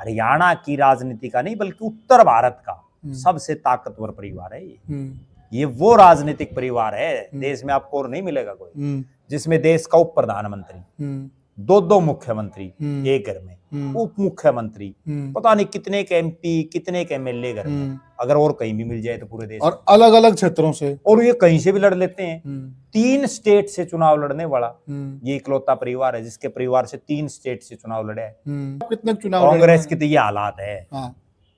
हरियाणा की राजनीति का नहीं बल्कि उत्तर भारत का सबसे ताकतवर परिवार है ये वो राजनीतिक परिवार है देश में आपको और नहीं मिलेगा कोई, जिसमें देश का उप प्रधानमंत्री, दो मुख्यमंत्री एक घर में, उप मुख्यमंत्री, पता नहीं कितने के एमपी कितने के एमएलए घर में, अगर और कहीं भी मिल जाए तो पूरे देश और अलग अलग क्षेत्रों से, और ये कहीं से भी लड़ लेते हैं। 3 स्टेट से चुनाव लड़ने वाला ये इकलौता परिवार है जिसके परिवार से 3 स्टेट से चुनाव लड़े हैं। कितने चुनाव कांग्रेस की तो ये हालात है।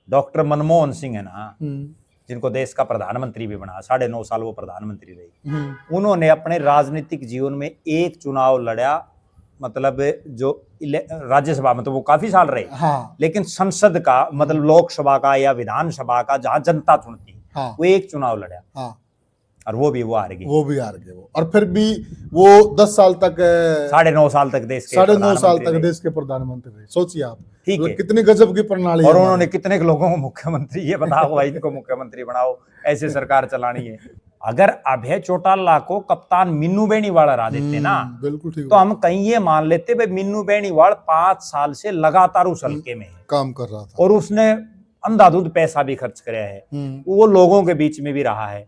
डॉक्टर मनमोहन सिंह है ना, जिनको देश का प्रधानमंत्री भी बना, 9.5 साल वो प्रधानमंत्री रही, उन्होंने अपने राजनीतिक जीवन में एक चुनाव लड़ा, मतलब जो राज्यसभा में तो वो काफी साल रहे, लेकिन संसद का मतलब लोकसभा का या विधानसभा का जहां जनता चुनती वो एक चुनाव लड़ा, और वो हार गए। वो और फिर भी वो 10 साल तक 9.5 साल तक देश के प्रधानमंत्री रहे। सोचिए आप, ठीक है, कितनी गजब की प्रणाली, और उन्होंने कितने लोगों को मुख्यमंत्री ये बताओ भाई इनको मुख्यमंत्री बनाओ, ऐसे सरकार चलानी है। अगर अभय चौटाला को कप्तान मीनू बेनीवाल हरा देते ना, बिल्कुल ठीक, तो हम कहीं ये मान लेते भाई मीनू बेनीवाल 5 साल से लगातार उस हल्के में काम कर रहा था, और उसने अंधाधुंध पैसा भी खर्च कराया है, वो लोगों के बीच में भी रहा है।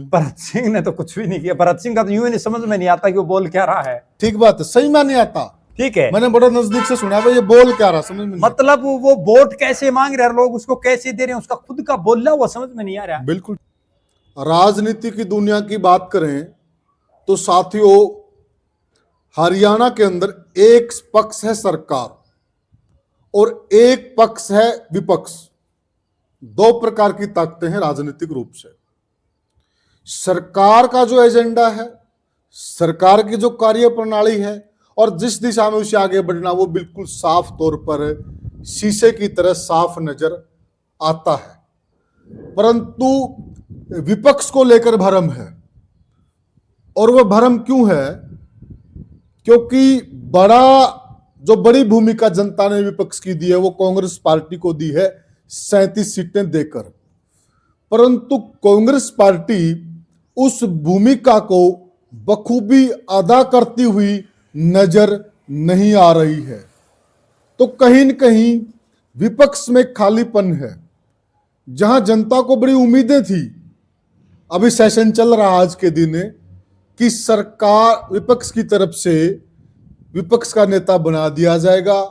भरत सिंह ने तो कुछ भी नहीं किया। भरत सिंह का तो यूं ही नहीं समझ में नहीं आता कि वो बोल क्या रहा है। ठीक बात है, सही में नहीं आता। ठीक है, मैंने बड़ा नजदीक से सुना है, ये बोल क्या रहा समझ में, मतलब वो वोट कैसे मांग रहे हैं लोग, उसको कैसे दे रहे हैं, उसका खुद का बोलना वो समझ में नहीं आ रहा। बिल्कुल। राजनीति की दुनिया की बात करें तो साथियों, हरियाणा के अंदर एक पक्ष है सरकार और एक पक्ष है विपक्ष। 2 प्रकार की ताकतें हैं राजनीतिक रूप से। सरकार का जो एजेंडा है, सरकार की जो कार्य प्रणाली है और जिस दिशा में उसे आगे बढ़ना, वो बिल्कुल साफ तौर पर शीशे की तरह साफ नजर आता है। परंतु विपक्ष को लेकर भ्रम है, और वह भ्रम क्यों है? क्योंकि बड़ी भूमिका जनता ने विपक्ष की दी है, वो कांग्रेस पार्टी को दी है 37 सीटें देकर, परंतु कांग्रेस पार्टी उस भूमिका को बखूबी अदा करती हुई नजर नहीं आ रही है। तो कहीं न कहीं विपक्ष में खालीपन है। जहां जनता को बड़ी उम्मीदें थी, अभी सेशन चल रहा आज के दिन कि सरकार विपक्ष की तरफ से विपक्ष का नेता बना दिया जाएगा।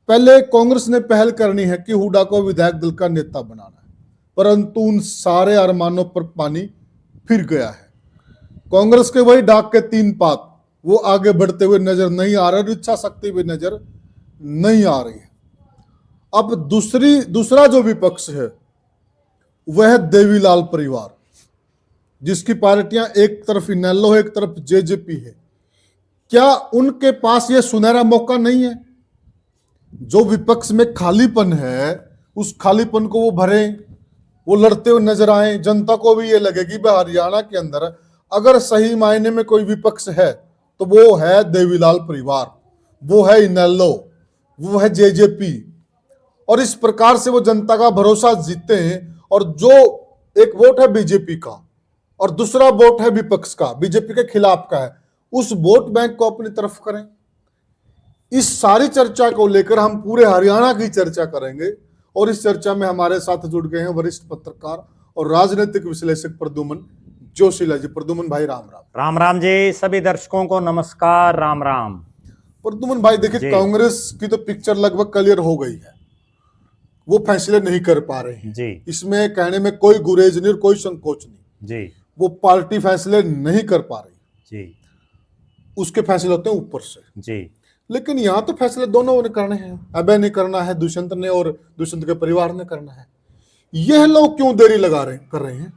पहले कांग्रेस ने पहल करनी है कि हुड्डा को विधायक दल का नेता बनाना है, परंतु उन सारे अरमानों पर पानी फिर गया है। कांग्रेस के वही डाक के 3 पात वो आगे बढ़ते हुए नजर नहीं आ रहे, इच्छा शक्ति भी नजर नहीं आ रही है। अब दूसरा जो विपक्ष है वह है देवीलाल परिवार, जिसकी पार्टियां एक तरफ इनेलो है, एक तरफ जेजेपी है। क्या उनके पास यह सुनहरा मौका नहीं है? जो विपक्ष में खालीपन है, उस खालीपन को वो भरें, वो लड़ते हुए नजर आए। जनता को भी ये लगे कि भाई हरियाणा के अंदर अगर सही मायने में कोई विपक्ष है तो वो है देवीलाल परिवार, वो है इनेलो, वो है जेजेपी, और इस प्रकार से वो जनता का भरोसा जीते हैं। और जो एक वोट है बीजेपी का और दूसरा वोट है विपक्ष का, बीजेपी के खिलाफ का है, उस वोट बैंक को अपनी तरफ करें। इस सारी चर्चा को लेकर हम पूरे हरियाणा की चर्चा करेंगे, और इस चर्चा में हमारे साथ जुड़ गए हैं वरिष्ठ पत्रकार और राजनीतिक विश्लेषक प्रद्युमन जोशीला जी। प्रद्युमन भाई राम राम। राम राम जी, सभी दर्शकों को नमस्कार, राम राम। प्रद्युमन भाई देखिए, कांग्रेस की तो पिक्चर लगभग क्लियर हो गई है, वो फैसले नहीं कर पा रहे हैं जी। इसमें कहने में कोई गुरेज नहीं और कोई संकोच नहीं जी। वो पार्टी फैसले नहीं कर पा रही जी, उसके फैसले होते हैं ऊपर से जी। लेकिन यहाँ तो फैसले दोनों ने करने हैं, अभय ने करना है, दुष्यंत ने और दुष्यंत के परिवार ने करना है। यह लोग क्यों देरी कर रहे हैं?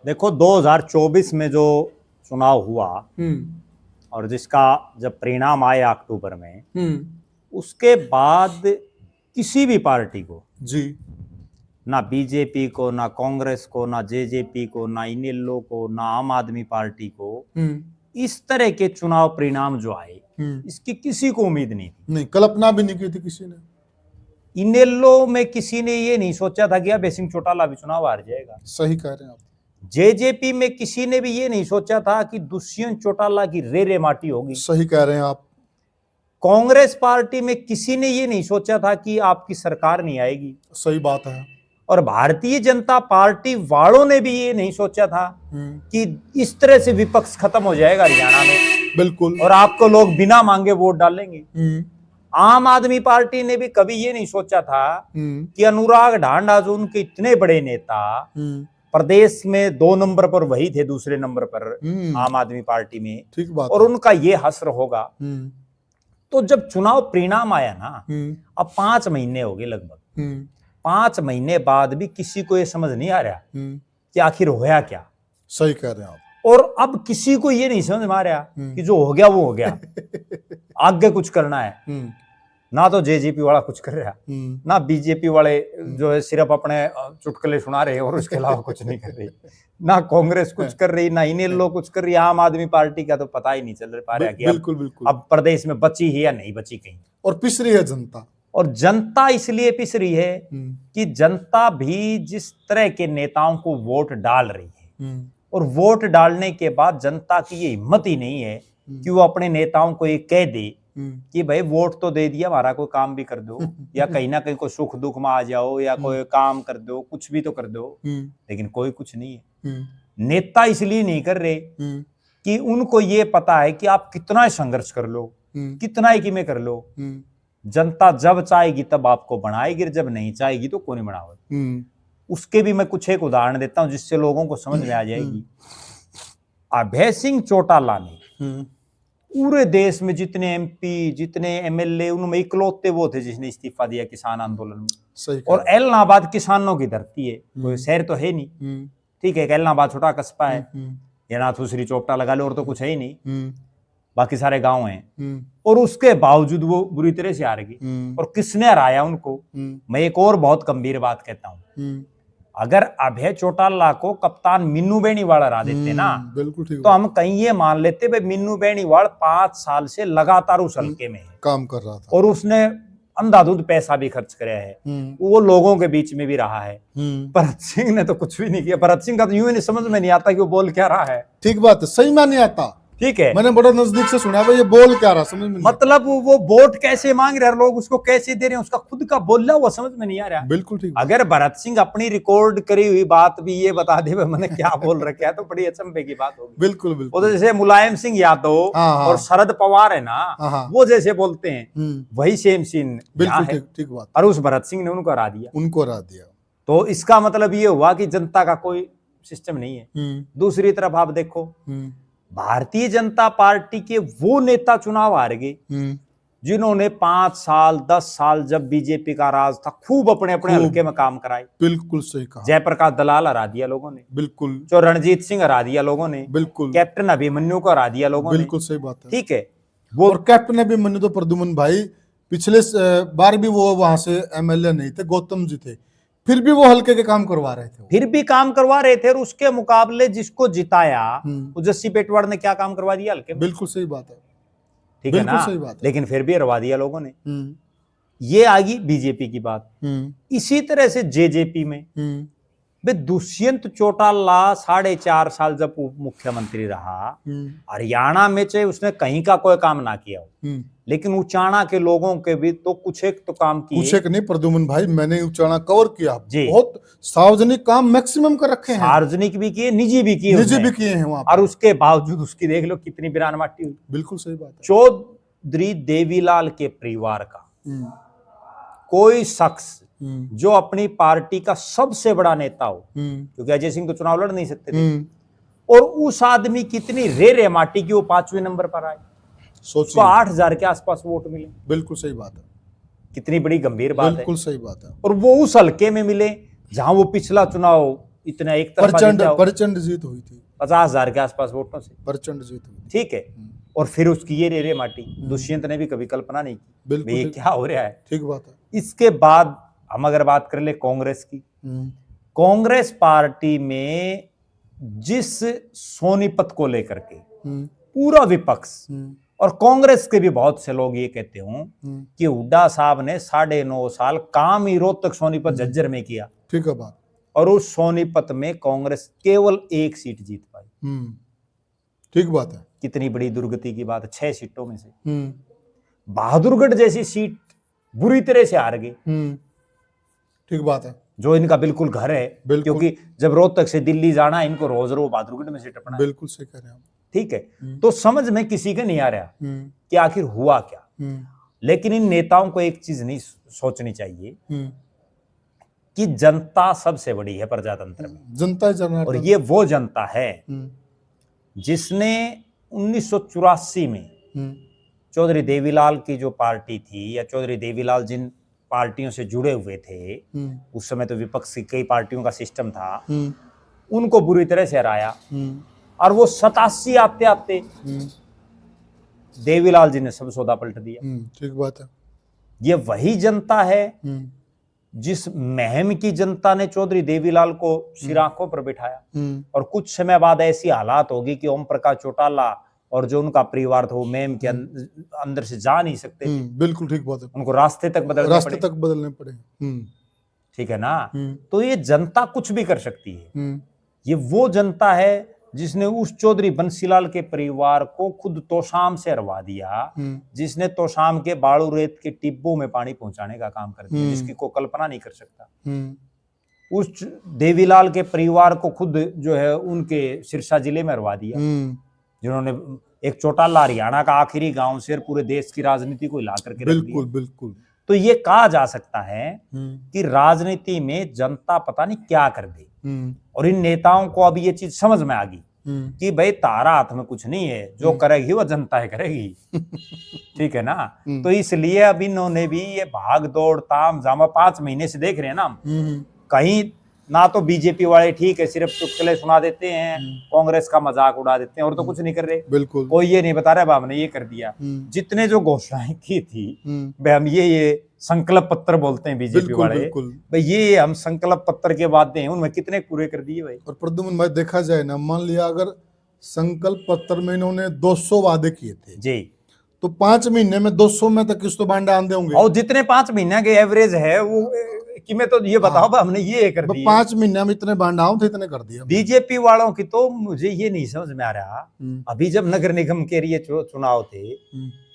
देखो, 2024 में जो चुनाव हुआ और जिसका जब परिणाम आया अक्टूबर में, उसके बाद किसी भी पार्टी को जी, ना बीजेपी को, ना कांग्रेस को, ना जेजेपी को, ना इनेलो को, ना आम आदमी पार्टी को इस तरह के चुनाव परिणाम जो आए इसकी किसी को उम्मीद नहीं थी। नहीं, कल्पना भी नहीं की थी किसी ने। इनेलो में किसी ने ये नहीं सोचा था कि अभय सिंह चौटाला भी चुनाव हार जाएगा। सही कह रहे हैं आप। जेजेपी में किसी ने भी ये नहीं सोचा था कि दुष्यंत चौटाला की रे माटी होगी। सही कह रहे हैं आप। कांग्रेस पार्टी में किसी ने ये नहीं सोचा था कि आपकी सरकार नहीं आएगी, सही बात है। और भारतीय जनता पार्टी वालों ने भी ये नहीं सोचा था कि इस तरह से विपक्ष खत्म हो जाएगा हरियाणा में, बिल्कुल। और आपको लोग बिना मांगे वोट डालेंगे। आम आदमी पार्टी ने भी कभी ये नहीं सोचा था कि अनुराग ढांडा, जो उनके इतने बड़े नेता, प्रदेश में 2 नंबर पर वही थे, दूसरे नंबर पर आम आदमी पार्टी में, ठीक बात और है। उनका ये हश्र होगा। तो जब चुनाव परिणाम आया ना, अब 5 महीने हो गए लगभग, 5 महीने बाद भी किसी को ये समझ नहीं आ रहा कि आखिर होया क्या। सही कह रहे हैं आप। और अब किसी को ये नहीं समझ में आ रहा कि जो हो गया वो हो गया, आगे कुछ करना है। ना तो जेजेपी वाला कुछ कर रहा, ना बीजेपी वाले जो है सिर्फ अपने चुटकुले सुना रहे और उसके अलावा कुछ नहीं कर रही, ना कांग्रेस कुछ कर रही, ना इनेलो कुछ कर रही। आम आदमी पार्टी का तो पता ही नहीं चल पा रहा कि बिल्कुल बिल्कुल अब प्रदेश में बची है या नहीं बची कहीं। और पिस रही है जनता। और जनता इसलिए पिस रही है कि जनता भी जिस तरह के नेताओं को वोट डाल रही है, और वोट डालने के बाद जनता की ये हिम्मत ही नहीं है कि वो अपने नेताओं को ये कह दे कि भाई वोट तो दे दिया, हमारा कोई काम भी कर दो, या कहीं ना कहीं कोई सुख दुख में आ जाओ, या कोई काम कर दो, कुछ भी तो कर दो। लेकिन कोई कुछ नहीं है। नेता इसलिए नहीं कर रहे कि उनको ये पता है कि आप कितना ही संघर्ष कर लो, कितना ही में कर लो, जनता जब चाहेगी तब आपको बनाएगी, जब नहीं चाहेगी तो कौन बनावे। उसके भी मैं कुछ एक उदाहरण देता हूं जिससे लोगों को समझ में आ जाएगी। अभय सिंह चौटाला ने पूरे देश में जितने एमपी, जितने एमएलए, उनमें इकलौते वो थे जिसने इस्तीफा दिया किसान आंदोलन में। सही। और एलनाबाद किसानों की धरती है, कोई शहर तो है नहीं, ठीक है, एलनाबाद छोटा कस्बा है, या नाथुश्री चौपटा लगा लो, और तो कुछ है ही नहीं, बाकी सारे गांव हैं। और उसके बावजूद वो बुरी तरह से हार गए। और किसने हराया उनको? मैं एक और बहुत गंभीर बात कहता हूं, अगर अभय चौटाला को कप्तान मिन्नू बेनीवाल हरा देते ना, बिल्कुल ठीक, तो हम कहीं ये मान लेते भाई मिन्नू बेनीवाल 5 साल से लगातार उस हल्के में काम कर रहा था, और उसने अंधाधुंध पैसा भी खर्च कराया है, वो लोगों के बीच में भी रहा है। भरत सिंह ने तो कुछ भी नहीं किया। भरत सिंह का तो यूं ही नहीं समझ में नहीं आता कि वो बोल क्या रहा है। ठीक बात है, सही में नहीं आता। ठीक है, मैंने बड़ा नजदीक से सुना है, ये बोल क्या रहा समझ में, मतलब वो वोट कैसे मांग रहे हैं, लोग उसको कैसे दे रहे हैं, उसका खुद का बोलना वो समझ में नहीं आ रहा। बिल्कुल ठीक। अगर भरत सिंह अपनी रिकॉर्ड करी हुई बात भी ये बता दे मैंने क्या बोल रखा है, तो बड़ी अचंभे की बात होगी। बिल्कुल बिल्कुल। वो तो जैसे मुलायम सिंह यादव और शरद पवार है ना, वो जैसे बोलते हैं वही सेम सीन। बिल्कुल ठीक बात। और उस भरत सिंह ने उनको हरा दिया। तो इसका मतलब ये हुआ कि जनता का कोई सिस्टम नहीं है। दूसरी तरफ आप देखो, भारतीय जनता पार्टी के वो नेता चुनाव हार गए जिन्होंने 5 साल 10 साल जब बीजेपी का राज था खूब अपने अपने हल्के में काम कराए। बिल्कुल सही कहा। जयप्रकाश दलाल हरा दिया लोगों ने, बिल्कुल। जो रणजीत सिंह हरा दिया लोगों ने, बिल्कुल। कैप्टन अभिमन्यु को हरा दिया लोगों ने। बिल्कुल सही बात है। ठीक है, वो और कैप्टन अभिमन्यु तो प्रद्युमन भाई पिछले बार भी वो वहां से एमएलए नहीं थे, गौतम जी थे, फिर भी वो हल्के के काम करवा रहे थे। और उसके मुकाबले जिसको जिताया वो जस्सी पेटवाड़ ने क्या काम करवा दिया हल्के में। बिल्कुल सही बात है। ठीक है ना, सही बात है। लेकिन फिर भी हरवा दिया लोगों ने। ये आ गई बीजेपी की बात। इसी तरह से जेजेपी में दुष्यंत चौटाला 4.5 साल जब उप मुख्यमंत्री रहा, हरियाणा में चाहे उसने कहीं का कोई काम ना किया हो, लेकिन उचाना के लोगों के भी तो कुछ एक तो काम किए। कुछ एक नहीं प्रद्युमन भाई, मैंने उचाना कवर किया, बहुत सार्वजनिक काम मैक्सिमम कर रखे हैं। सार्वजनिक भी किए, निजी भी किए हैं वहां। और उसके बावजूद उसकी देख लो कितनी बिरान माटी हुई। बिल्कुल सही बात है। चौधरी देवीलाल के परिवार का कोई शख्स जो अपनी पार्टी का सबसे बड़ा नेता हो, क्योंकि अजय सिंह तो चुनाव लड़ नहीं सकते थे, और उस आदमी कितनी रे माटी की वो 5वें नंबर पर आए, सोचिए 8,000 के आसपास वोट मिले। बिल्कुल सही बात है, कितनी बड़ी गंभीर बात है। बिल्कुल सही बात है। और वो उस हल्के में मिले जहां वो पिछला चुनाव इतना एक तरफा प्रचंड जीत हुई थी, 50,000 के आसपास वोटों से प्रचंड जीत हुई। ठीक है, और फिर उसकी ये रे माटी दुष्यंत ने भी कभी कल्पना नहीं की। बिल्कुल ये क्या हो रहा है। ठीक बात है। इसके बाद हम अगर बात कर ले कांग्रेस की, कांग्रेस पार्टी में जिस सोनीपत को लेकर के पूरा विपक्ष और कांग्रेस के भी बहुत से लोग ये कहते हों कि हुड्डा साहब ने 9.5 साल काम ही रोहतक सोनीपत झज्जर में किया। ठीक है बात। और उस सोनीपत में कांग्रेस केवल 1 सीट जीत पाई। ठीक बात है। कितनी बड़ी दुर्गति की बात है, 6 सीटों में से। बहादुरगढ़ जैसी सीट बुरी तरह से हार गई, ठीक बात है, जो इनका बिल्कुल घर है, बिल्कुल। क्योंकि जब रोहतक से दिल्ली जाना इनको रोज रोज बहादुरगढ़ में से टपना है। बिल्कुल सही कह रहे हैं आप। ठीक है, तो समझ में किसी का नहीं आ रहा कि आखिर हुआ क्या। लेकिन इन नेताओं को एक चीज नहीं सोचनी चाहिए कि जनता सबसे बड़ी है प्रजातंत्र में। जनता जनार्दन। और ये वो जनता है जिसने 1984 में चौधरी देवीलाल की जो पार्टी थी, या चौधरी देवीलाल जिन पार्टियों से जुड़े हुए थे, उस समय तो विपक्ष की कई पार्टियों का सिस्टम था, उनको बुरी तरह से हराया। और वो 87 आते आते देवीलाल जी ने सब सौदा पलट दिया। ठीक बात है। ये वही जनता है जिस महम की जनता ने चौधरी देवीलाल को सिर आंखों पर बिठाया। और कुछ समय बाद ऐसी हालात होगी कि ओम प्रकाश चौटाला और जो उनका परिवार था वो महम के अंदर से जा नहीं सकते। बिल्कुल ठीक बात है। उनको रास्ते तक बदलने पड़े। ठीक है ना। तो ये जनता कुछ भी कर सकती है। ये वो जनता है जिसने उस चौधरी बंसीलाल के परिवार को खुद तोशाम से हरवा दिया, जिसने तोशाम के बालू रेत के टिब्बों में पानी पहुंचाने का काम कर दिया, जिसकी कोई कल्पना नहीं कर सकता। उस देवीलाल के परिवार को खुद जो है उनके सिरसा जिले में हरवा दिया, जिन्होंने एक चौटाला हरियाणा का आखिरी गांव से पूरे देश की राजनीति को हिला करके रख दिया। बिल्कुल। तो ये कहा जा सकता है कि राजनीति में जनता पता नहीं क्या कर दी। और इन नेताओं को अभी ये चीज समझ में आ गई कि भाई तारा हाथ में कुछ नहीं है, जो करेगी वो जनता ही करेगी। ठीक है ना। तो इसलिए अब इन्होंने भी ये भाग दौड़ ताम झाम 5 महीने से देख रहे हैं ना हम, कहीं ना तो बीजेपी वाले ठीक है सिर्फ चुटकुले सुना देते हैं, कांग्रेस का मजाक उड़ा देते हैं, और तो कुछ नहीं कर रहे। बिल्कुल। कोई ये नहीं बता रहा हमने ये कर दिया। जितने जो घोषणाएं की थी भाई, हम ये संकल्प पत्र बोलते हैं बीजेपी वाले, भाई ये हम संकल्प पत्र के वादे हैं उनमें कितने पूरे कर दिए भाई। और प्रद्युम्न भाई देखा जाए ना, मान लिया अगर संकल्प पत्र में इन्होंने 200 वादे किए थे जी, तो 5 महीने में 200 में तक किस तो बांडे आंदे होंगे। और जितने 5 महीने के एवरेज है वो कि मैं तो ये बताओ हमने ये कर दिया 5 महीने में इतने बांडाओं थे, इतने कर दिया। बीजेपी वालों की तो मुझे ये नहीं समझ में आ रहा, अभी जब नगर निगम के लिए चुनाव थे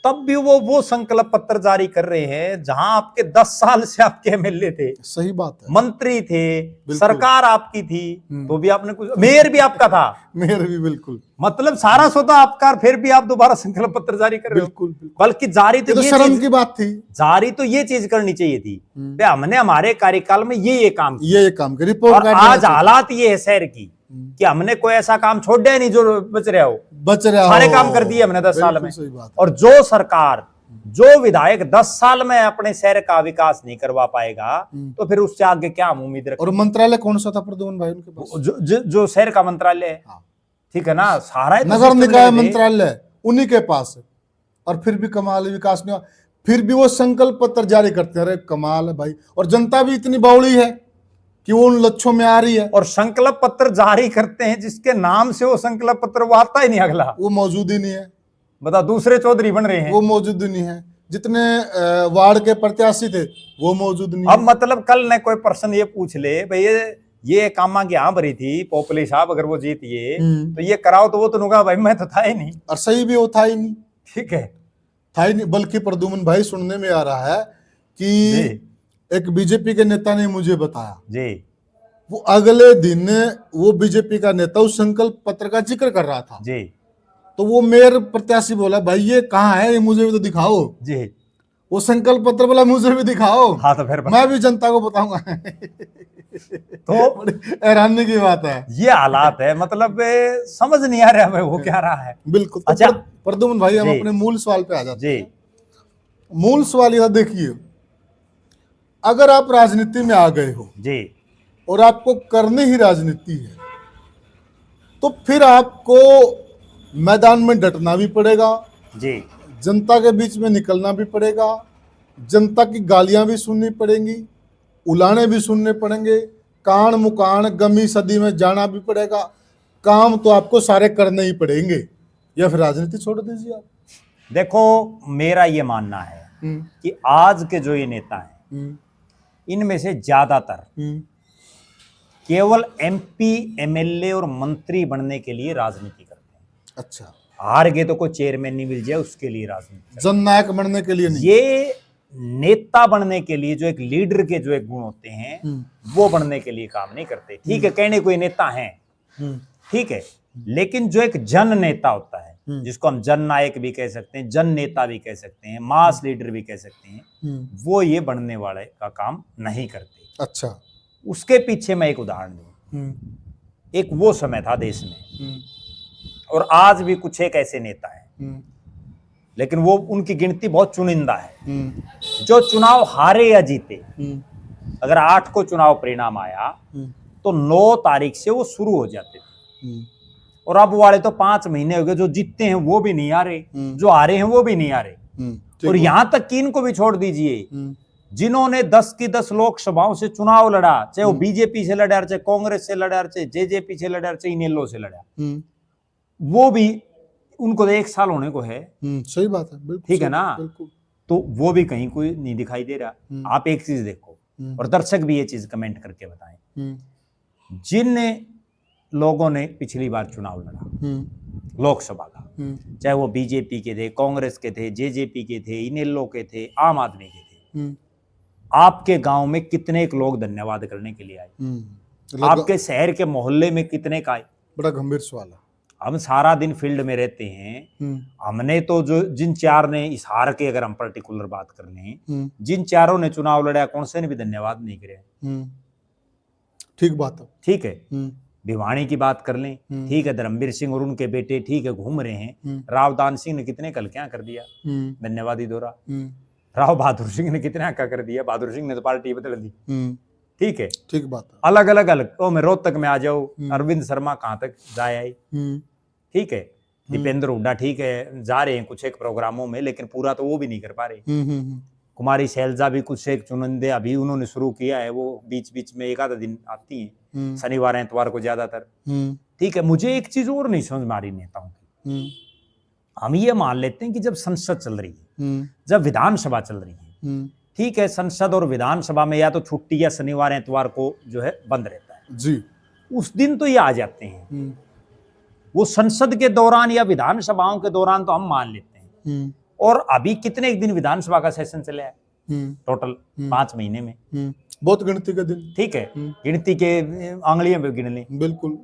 तब भी वो संकल्प पत्र जारी कर रहे हैं जहां आपके 10 साल से आपके एमएलए थे, सही बात है, मंत्री थे, सरकार आपकी थी, तो भी आपने कुछ, मेयर भी आपका था, मेयर भी बिल्कुल, मतलब सारा सौदा आपका, फिर भी आप दोबारा संकल्प पत्र जारी कर रहे हो। बल्कि जारी तो ये शर्म की बात थी, जारी तो ये चीज करनी चाहिए थी, हमने हमारे कार्यकाल में ये काम की रिपोर्ट। और आज हालात ये है शहर की कि हमने कोई ऐसा काम छोड़ा नहीं जो बच रहा हो, सारे काम कर दिए हमने 10 साल में। और जो सरकार, जो विधायक 10 साल में अपने शहर का विकास नहीं करवा पाएगा तो फिर उससे आगे क्या हम उम्मीद रखें। और मंत्रालय कौन सा था प्रद्युम्न भाई उनके पास? जो शहर का मंत्रालय है, ठीक है ना, सारा नगर निकाय मंत्रालय उन्हीं के पास है, और फिर भी कमाल विकास नहीं हुआ, फिर भी वो संकल्प पत्र जारी करते हैं। अरे कमाल है भाई, और जनता भी इतनी बावड़ी है कि वो उन लक्ष्यों में आ रही है, और संकल्प पत्र जारी करते हैं जिसके नाम से वो संकल्प पत्र वो आता ही नहीं, अगला वो मौजूद ही नहीं है। बता, दूसरे चौधरी बन रहे हैं, वो मौजूद ही नहीं है। जितने वार्ड के प्रत्याशी थे वो मौजूद नहीं। अब मतलब कल ने कोई पर्सन ये पूछ ले भाई ये कामा की यहाँ भरी थी पोपली साहब, अगर वो जीतिए तो ये कराओ, तो वो तो नुगा भाई मैं तो था ही नहीं, और सही भी वो था ही नहीं, ठीक है, था ही नहीं। बल्कि प्रद्युम्न भाई सुनने में आ रहा है कि एक बीजेपी के नेता ने मुझे बताया जी, वो अगले दिन वो बीजेपी का नेता उस संकल्प पत्र का जिक्र कर रहा था जी, तो वो मेयर प्रत्याशी बोला भाई ये कहाँ है, ये मुझे भी तो दिखाओ जी, वो संकल्प पत्र बोला मुझे भी दिखाओ। हाँ तो फिर मैं भी जनता को बताऊंगा। तो हैरानी की बात है, ये हालात है, मतलब समझ नहीं आ रहा है वो क्या रहा है। बिल्कुल। अच्छा प्रद्युम्न भाई, हम अपने मूल सवाल पे आ जाते हैं। मूल सवाल यह देखिए, अगर आप राजनीति में आ गए हो जी और आपको करनी ही राजनीति है, तो फिर आपको मैदान में डटना भी पड़ेगा जी, जनता के बीच में निकलना भी पड़ेगा, जनता की गालियां भी सुननी पड़ेंगी, उलाने भी सुनने पड़ेंगे, कान मुकान गमी सदी में जाना भी पड़ेगा, काम तो आपको सारे करने ही पड़ेंगे, या फिर राजनीति छोड़ दीजिए आप। देखो मेरा ये मानना है कि आज के जो ये नेता हैं इनमें से ज्यादातर केवल एमपी एमएलए और मंत्री बनने के लिए राजनीति करते हैं। अच्छा। हार गए तो कोई चेयरमैन नहीं मिल जाए उसके लिए राजनीति, जननायक बनने के लिए नहीं। ये नेता बनने के लिए जो एक लीडर के जो एक गुण होते हैं वो बनने के लिए काम नहीं करते। ठीक है, कहने कोई नेता है, ठीक है, लेकिन जो एक जन नेता होता है, जिसको हम जन नायक भी कह सकते हैं, जन नेता भी कह सकते हैं, मास लीडर भी कह सकते हैं, वो ये बनने वाले का काम नहीं करते। अच्छा, उसके पीछे मैं एक उदाहरण दूं। एक वो समय था देश में, और आज भी कुछ एक ऐसे नेता हैं, लेकिन वो उनकी गिनती बहुत चुनिंदा है, जो चुनाव हारे या जीते। अगर 8 को चुनाव परिणाम आया तो 9 तारीख से वो शुरू हो जाते थे, और अब वाले तो 5 महीने हो गए, जो जीतते हैं वो भी नहीं आ रहे, जो आ रहे हैं वो भी नहीं आ रहे। और यहां तक कि इनको भी छोड़ दीजिए, जिन्होंने 10 की 10 लोकसभाओं से चुनाव लड़ा, चाहे वो बीजेपी से लड़ा, चाहे कांग्रेस से लड़ा, चाहे जेजेपी से लड़ा, चाहे इनेलो से लड़ा, वो भी, उनको तो 1 साल होने को है। सही बात है, बिल्कुल ठीक है ना, बिल्कुल। तो वो भी कहीं कोई नहीं दिखाई दे रहा। आप एक चीज देखो, और दर्शक भी ये चीज कमेंट करके बताएं, जिन लोगों ने पिछली बार चुनाव लड़ा लोकसभा का, चाहे वो बीजेपी के थे, कांग्रेस के थे, जेजेपी के थे, इनेलो के थे, आम आदमी के थे, आपके गांव में कितने लोग धन्यवाद करने के लिए आए? आपके शहर के मोहल्ले में कितने का आए? बड़ा गंभीर सवाल है। हम सारा दिन फील्ड में रहते हैं, हमने तो जो जिन 4 ने, इस हार के अगर हम पर्टिकुलर बात कर लें, जिन 4 ने चुनाव लड़ा, कौन से ने भी धन्यवाद नहीं करे। ठीक बात है। ठीक है, भिवानी की बात कर लें, ठीक है, धर्मवीर सिंह और उनके बेटे, ठीक है, घूम रहे हैं। रावदान सिंह ने कितने कल क्या कर दिया, धन्यवादी दौरा। राव बहादुर सिंह ने कितने क्या कर दिया, बहादुर सिंह ने तो पार्टी बदल दी। ठीक है, ठीक बात है। अलग अलग मैं रोहतक में आ जाओ, अरविंद शर्मा कहां तक जाए आई, ठीक है, दीपेंद्र हुड्डा, ठीक है, जा रहे हैं कुछ एक प्रोग्रामों में, लेकिन पूरा तो वो भी नहीं कर पा रहे। कुमारी शैलजा भी कुछ एक चुनिंदे अभी उन्होंने शुरू किया है, वो बीच बीच में 1 आधा दिन आती हैं, शनिवार एतवार को ज्यादातर। ठीक है, मुझे एक चीज और नहीं समझ में आ रही नेताओं की। हम ये मान लेते हैं कि जब संसद चल रही है, जब विधानसभा चल रही है, ठीक है, संसद और विधानसभा में या तो छुट्टी या शनिवार एतवार को जो है बंद रहता है जी, उस दिन तो ये आ जाते हैं। वो संसद के दौरान या विधानसभाओं के दौरान तो हम मान लेते हैं। और अभी कितने एक दिन विधानसभा का सेशन चले है टोटल 5 महीने में, बहुत गिनती के दिन। ठीक है, गिनती के आंगलियों पे गिन लें, बिल्कुल।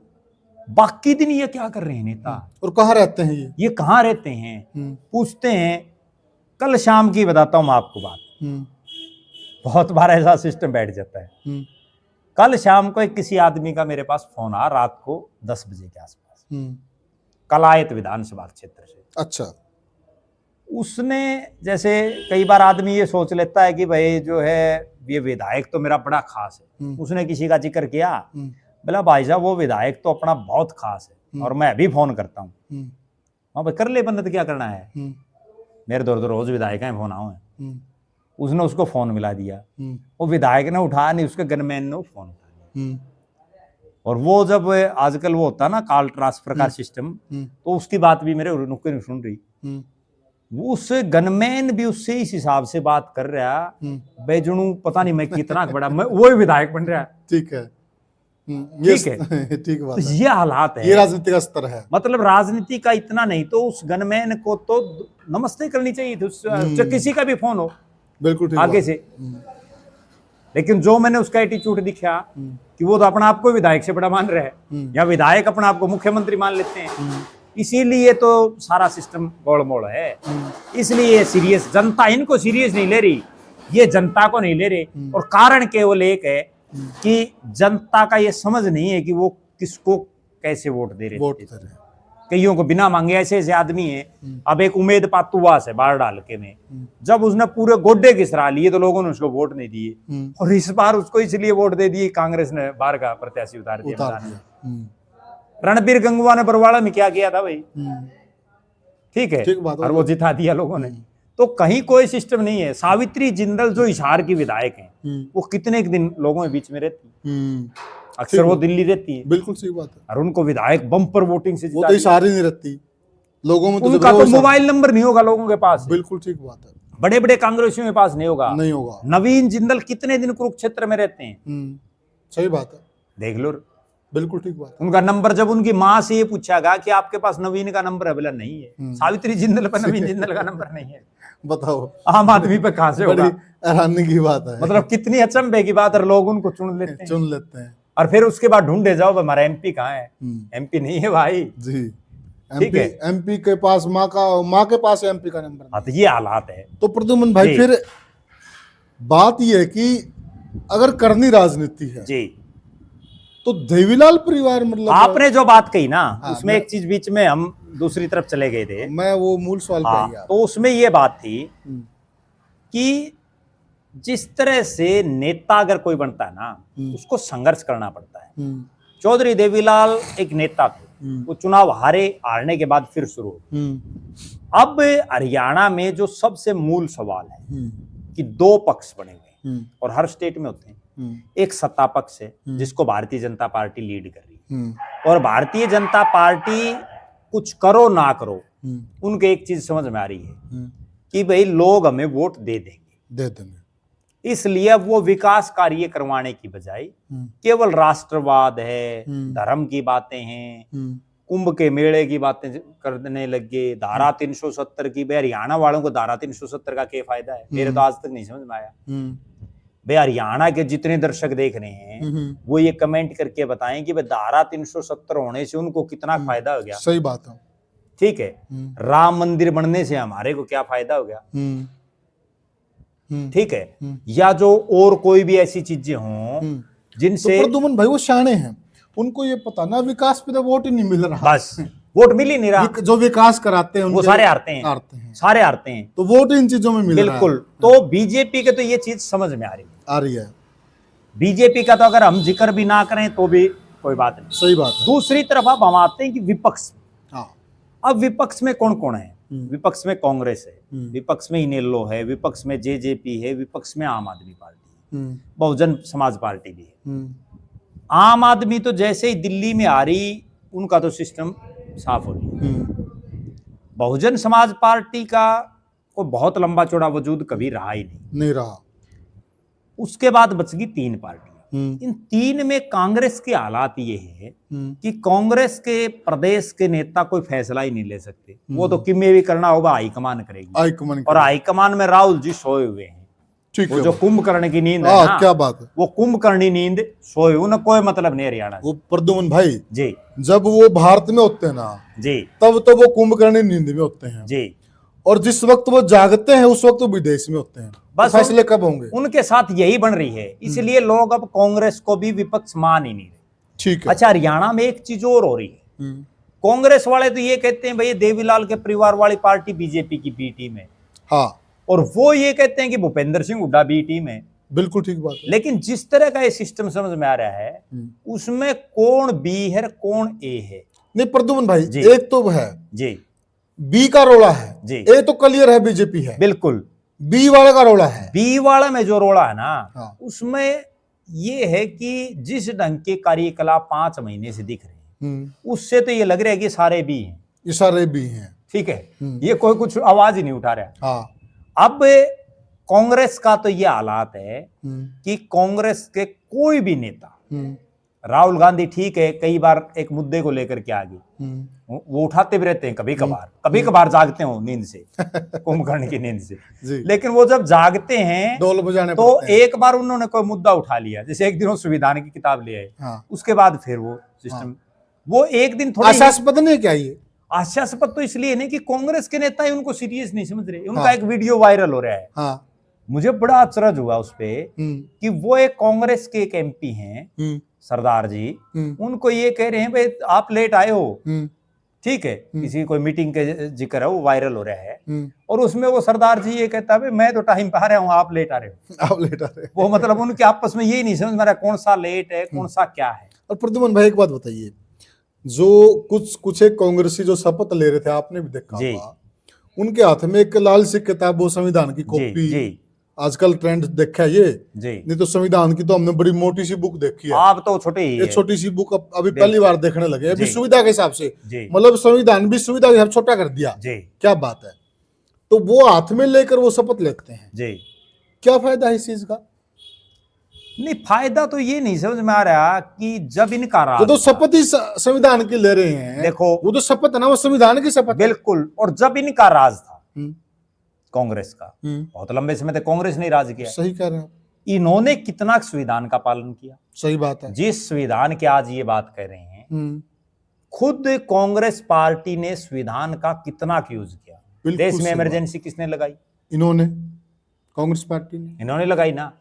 बाकी दिन ये क्या कर रहे हैं नेता, और कहाँ रहते हैं ये कहाँ रहते हैं? पूछते हैं। कल शाम की बताता हूं मैं आपको बात, बहुत बार ऐसा सिस्टम बैठ जाता है। कल शाम को एक किसी आदमी का मेरे पास फोन आया, रात को 10 बजे के आसपास, कलायत विधानसभा क्षेत्र से। अच्छा। उसने, जैसे कई बार आदमी ये सोच लेता है कि भाई जो है ये विधायक तो मेरा बड़ा खास है, उसने किसी का जिक्र किया, बोला भाई साहब वो विधायक तो अपना बहुत खास है और मैं अभी फोन करता हूँ। हाँ भाई कर ले बंद, तो क्या करना है, मेरे दौर तो रोज विधायक हैं फोन आओ है। उसने उसको फोन मिला दिया, वो विधायक ने उठाया नहीं, उसके गनमैन ने फोन उठा लिया। और वो जब आजकल वो होता ना कॉल ट्रांसफर का सिस्टम, तो उसकी बात भी मेरे नुक्कड़ नहीं सुन रही। वो उस गनमैन भी उससे इस हिसाब से बात कर रहा, बेजुनू पता नहीं मैं कितना बड़ा, मैं वो विधायक बन रहा। ठीक है, ठीक है, ठीक बात है। ये हालात है, ये राजनीति का स्तर है। मतलब राजनीति का इतना नहीं तो उस गनमैन को तो नमस्ते करनी चाहिए थी, किसी का भी फोन हो, बिल्कुल आगे से। लेकिन जो मैंने उसका एटीट्यूड दिखा कि वो तो अपना आप को विधायक से बड़ा मान रहा है, या विधायक अपना आप को मुख्यमंत्री मान लेते हैं, इसीलिए तो सारा सिस्टम गोलमोल है। इसलिए सीरियस जनता इनको सीरियस नहीं ले रही, ये जनता को नहीं ले रही। और कारण केवल एक है कि जनता का ये समझ नहीं है कि वो किसको कैसे वोट दे रहे हैं। कईयों को बिना मांगे ऐसे ऐसे आदमी हैं। अब एक उमेद पातुवास है बाढ़ डाल के में, जब उसने पूरे गोड्डे घिसरा लिए तो लोगों ने उसको वोट नहीं दिए, और इस बार उसको इसलिए वोट दे दिए कांग्रेस ने बाहर का प्रत्याशी उतार दिया। रणबीर गंगवा ने बरवाड़ा में क्या किया था भाई, ठीक है, और वो जिता दिया लोगों ने। तो कहीं कोई सिस्टम नहीं है। सावित्री जिंदल जो हिसार की विधायक हैं, वो कितने दिन लोगों के बीच में रहती, अक्सर वो दिल्ली रहती है। बिल्कुल सही बात है। और उनको विधायक बम्पर वोटिंग से वो तो हिसार ही नहीं रहती लोगों में, तो उनका तो मोबाइल नंबर नहीं होगा लोगों के पास। बिल्कुल ठीक बात है। बड़े बड़े कांग्रेसियों के पास नहीं होगा, नहीं होगा। नवीन जिंदल कितने दिन कुरुक्षेत्र में रहते हैं, सही बात है, देख लो। बिल्कुल ठीक बात। उनका नंबर जब उनकी माँ से ये पूछा गया कि आपके पास नवीन का नंबर है, बोला नहीं है। सावित्री जिंदल पर नवीन जिंदल का नंबर नहीं है। बताओ आम आदमी पे कहां से बड़ी होगा? हैरानी की बात है। मतलब कितनी अचंभे की बात है, लोग उनको चुन लेते हैं। चुन लेते हैं और फिर उसके बाद ढूंढे जाओ हमारा एमपी कहाँ है? एमपी नहीं है भाई जी। ठीक है। एमपी के पास माँ के पास एमपी का नंबर। हाँ, तो ये हालात है। तो प्रद्युमन भाई जी। फिर बात ये है कि अगर करनी राजनीति है जी, तो देवीलाल परिवार मतलब आपने जो बात कही ना, हाँ, उसमें एक चीज बीच में हम दूसरी तरफ चले गए थे। मैं वो मूल सवाल पे हाँ, ही आ तो उसमें ये बात थी हम्म, कि जिस तरह से नेता अगर कोई बनता है ना, उसको संघर्ष करना पड़ता है। हम्म, चौधरी देवीलाल एक नेता थे, वो चुनाव हारने के बाद फिर शुरू हो। हम्म, अब हरियाणा में जो सबसे मूल सवाल है कि दो पक्ष बने हुए हैं और हर स्टेट में होते हैं। एक सत्ता पक्ष है जिसको भारतीय जनता पार्टी लीड कर रही है, और भारतीय जनता पार्टी कुछ करो ना करो उनके एक चीज समझ में आ रही है कि भाई लोग हमें वोट दे देंगे, इसलिए अब वो विकास कार्य करवाने की बजाय केवल राष्ट्रवाद है, धर्म की बातें हैं, कुंभ के मेले की बातें करने लग गए, धारा 370 की। भाई हरियाणा वालों को धारा 370 का क्या फायदा है? मेरे तो आज तक नहीं समझ में आया। भाई हरियाणा के जितने दर्शक देख रहे हैं वो ये कमेंट करके बताएं कि भाई धारा 370 होने से उनको कितना फायदा हो गया। सही बात है। ठीक है, राम मंदिर बनने से हमारे को क्या फायदा हो गया? ठीक है, या जो और कोई भी ऐसी चीजें हों जिनसे तो प्रद्युमन भाई वो शाणे हैं, उनको ये पता ना विकास पे तो वोट ही नहीं मिल रहा, बस वोट मिल ही नहीं रहा। जो विकास कराते हैं वो सारे हारते हैं, सारे हारते हैं। तो वोट इन चीजों में मिल रहा है। बिल्कुल। तो बीजेपी के तो ये चीज समझ में आ रही है। बीजेपी का तो अगर हम जिक्र भी ना करें तो भी कोई बात नहीं। सही बात है। दूसरी तरफ अब हम आते हैं कि विपक्ष। हाँ। अब विपक्ष में कौन कौन है? विपक्ष में कांग्रेस है, विपक्ष में इनेलो है, विपक्ष में जेजेपी है, विपक्ष में आम आदमी पार्टी है, बहुजन समाज पार्टी भी है। आम आदमी तो जैसे ही दिल्ली में आ रही उनका तो सिस्टम साफ हो गया। बहुजन समाज पार्टी का कोई बहुत लंबा चौड़ा वजूद कभी रहा ही नहीं रहा। उसके बाद बच गई तीन पार्टियां। इन तीन में कांग्रेस के हालात ये है कि कांग्रेस के प्रदेश के नेता कोई फैसला ही नहीं ले सकते। वो तो किमें भी करना होगा हाईकमान करेगी, और हाईकमान में राहुल जी सोए हुए हैं। वो जो कुंभकर्ण की नींद है ना, क्या बात है, वो कुंभकर्णी नींद सोए, उन्हें कोई मतलब नहीं हरियाणा। वो प्रद्युमन भाई जी, जब वो भारत में होते हैं ना जी, तब तो वो कुंभकर्णी नींद में होते हैं जी, और जिस वक्त वो जागते हैं उस वक्त वो विदेश में होते हैं। बस तो फैसले कब होंगे? उनके साथ यही बन रही है, इसलिए लोग अब कांग्रेस को भी विपक्ष मान ही नहीं रहे। ठीक है। अच्छा, हरियाणा में एक चीज और हो रही है। कांग्रेस वाले तो ये कहते हैं भाई देवीलाल के परिवार वाली पार्टी बीजेपी की बी टीम है। हाँ, और वो ये कहते हैं कि भूपेंद्र सिंह हुड्डा बी टीम है। बिल्कुल ठीक बात है। लेकिन जिस तरह का ये सिस्टम समझ में आ रहा है उसमें कौन बी है कौन ए है? नहीं प्रद्युमन भाई, एक तो है जी, बी का रोला है जी, ए तो क्लियर है बीजेपी है, बिल्कुल। बी वाले का रोला है। बी वाला में जो रोला है ना, हाँ। उसमें ये है कि जिस ढंग के कार्यकलाप 5 महीने से दिख रहे हैं उससे तो ये लग रहा है कि सारे बी हैं। ये सारे बी हैं। ठीक है, ये कोई कुछ आवाज ही नहीं उठा रहा। हाँ। अब कांग्रेस का तो ये हालात है कि कांग्रेस के कोई भी नेता, राहुल गांधी ठीक है कई बार एक मुद्दे को लेकर के आ गई, वो उठाते भी रहते हैं, कभी कभार जागते हो नींद से कुंभकर्ण की नींद से। लेकिन वो जब जागते हैं ढोल बजाने तो एक बार उन्होंने कोई मुद्दा उठा लिया, जैसे एक दिन वो संविधान की किताब ले आए। हाँ। उसके बाद फिर वो सिस्टम वो एक दिन थोड़ा आशास्पद नहीं क्या ये? आशास्पद तो इसलिए नहीं कि कांग्रेस के नेता ही उनको सीरियस नहीं समझ रहे। उनका एक वीडियो वायरल हो रहा है। हाँ। मुझे बड़ा अचरज हुआ उस पे कि वो एक कांग्रेस के एक एमपी हैं सरदार जी, उनको ये कह रहे हैं भाई आप लेट आए हो। ठीक है, किसी कोई मीटिंग के जिक्र है, वो वायरल हो रहा है और उसमें वो सरदार जी ये कहता है मैं तो टाइम पे आ रहा हूँ, आप लेट आ रहे हो। आप लेट आ रहे हो। वो मतलब उनके आपस में यही नहीं समझ में आ रहा कौन सा लेट है कौन सा क्या है। और प्रद्युमन भाई एक बात बताइए, जो कुछ एक कांग्रेसी जो शपथ ले रहे थे आपने भी देखा होगा, उनके हाथ में एक लाल सी किताब, वो संविधान की कॉपी। आजकल ट्रेंड देखा है ये जी। नहीं तो संविधान की तो हमने बड़ी मोटी सी बुक देखी है, आप तो छोटी ही है। छोटी सी बुक अभी पहली बार देखने लगे अभी सुविधा के हिसाब से, मतलब संविधान भी सुविधा के हिसाब छोटा कर दिया जी। क्या बात है। तो वो हाथ में लेकर वो शपथ लेते हैं जी, क्या फायदा है इस चीज का? नहीं, फायदा तो ये नहीं समझ में आ रहा कि जब इनका राज तो था, शपथ ही संविधान की ले रहे हैं। देखो वो तो शपथ है ना, वो संविधान की शपथ है। बिल्कुल, और जब इनका राज था हम्म, कांग्रेस का, बहुत लंबे समय तक कांग्रेस ने राज किया, सही कह रहे हैं आप। इन्होंने कितना संविधान का पालन किया। सही बात है। जिस संविधान की आज ये बात कर रहे हैं, खुद कांग्रेस पार्टी ने संविधान का कितना यूज किया। बिल्कुल देश में सही इमरजेंसी किसने लगाई? इन्होंने, कांग्रेस पार्टी ने, इन्होंने लगाई ना।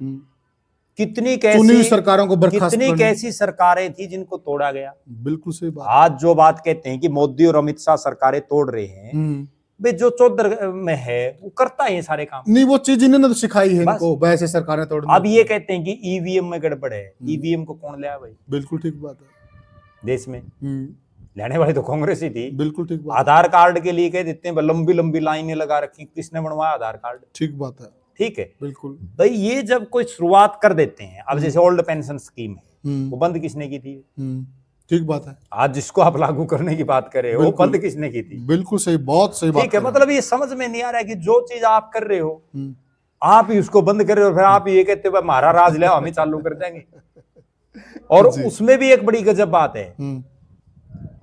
कितनी चुनी हुई कैसी सरकारों को बर्खास्त कितनी करने। कैसी सरकारें थी जिनको तोड़ा गया। बिल्कुल सही बात। आज जो बात कहते हैं कि मोदी और अमित शाह सरकारें तोड़ रहे हैं, वे जो 14 में है वो करता है ये सारे काम। नहीं, वो चीज इन्होंने तो सिखाई है बस। इनको, वैसे सरकारें तोड़ने। अब ये कहते हैं कि ईवीएम में गड़बड़ है। ईवीएम को कौन लाया भाई? बिल्कुल ठीक बात है। देश में लेने वाली तो कांग्रेस ही थी। बिल्कुल ठीक बात। आधार कार्ड के लिए कह देते हैं लंबी लंबी लाइनें लगा रखी, किसने बनवाया आधार कार्ड? ठीक बात है। ठीक है, बिल्कुल भाई ये जब कोई शुरुआत कर देते हैं, अब जैसे ओल्ड पेंशन स्कीम है, वो बंद किसने की थी? ठीक बात है। आज जिसको आप लागू करने की बात कर रहे हो, वो बंद किसने की थी? बिल्कुल सही, बहुत सही बात। ठीक है, मतलब ये समझ में नहीं आ रहा है कि जो चीज आप कर रहे हो आप ही उसको बंद कर रहे हो, फिर आप ये कहते हो हमारा राज ले हम ही चालू कर देंगे। और उसमें भी एक बड़ी गजब बात है,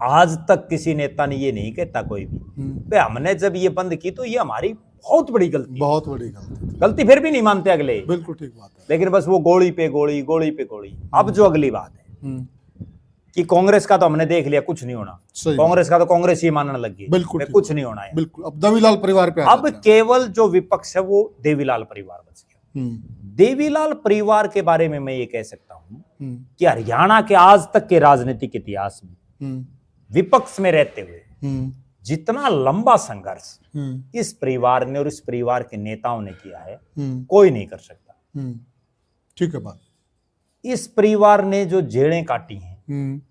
आज तक किसी नेता ने ये नहीं कहता कोई भी हमने जब ये बंद की तो ये हमारी बहुत बड़ी गलती, बहुत बड़ी गलती। गलती फिर भी नहीं मानते अगले। बिल्कुल ठीक बात है। लेकिन बस वो गोली पे गोली, गोली पे गोली। अब जो अगली बात है कि कांग्रेस का तो हमने देख लिया कुछ नहीं होना, कांग्रेस का तो कांग्रेस ही मानने लग गई, बिल्कुल कुछ नहीं होना है। बिल्कुल। अब देवीलाल परिवार पे अब केवल जो विपक्ष है वो देवीलाल परिवार बच गया। देवीलाल परिवार के बारे में मैं ये कह सकता हूं कि हरियाणा के आज तक के राजनीतिक इतिहास में विपक्ष में रहते हुए जितना लंबा संघर्ष इस परिवार ने और इस परिवार के नेताओं ने किया है, कोई नहीं कर सकता। ठीक है बात। इस परिवार ने जो जेड़ें काटी हैं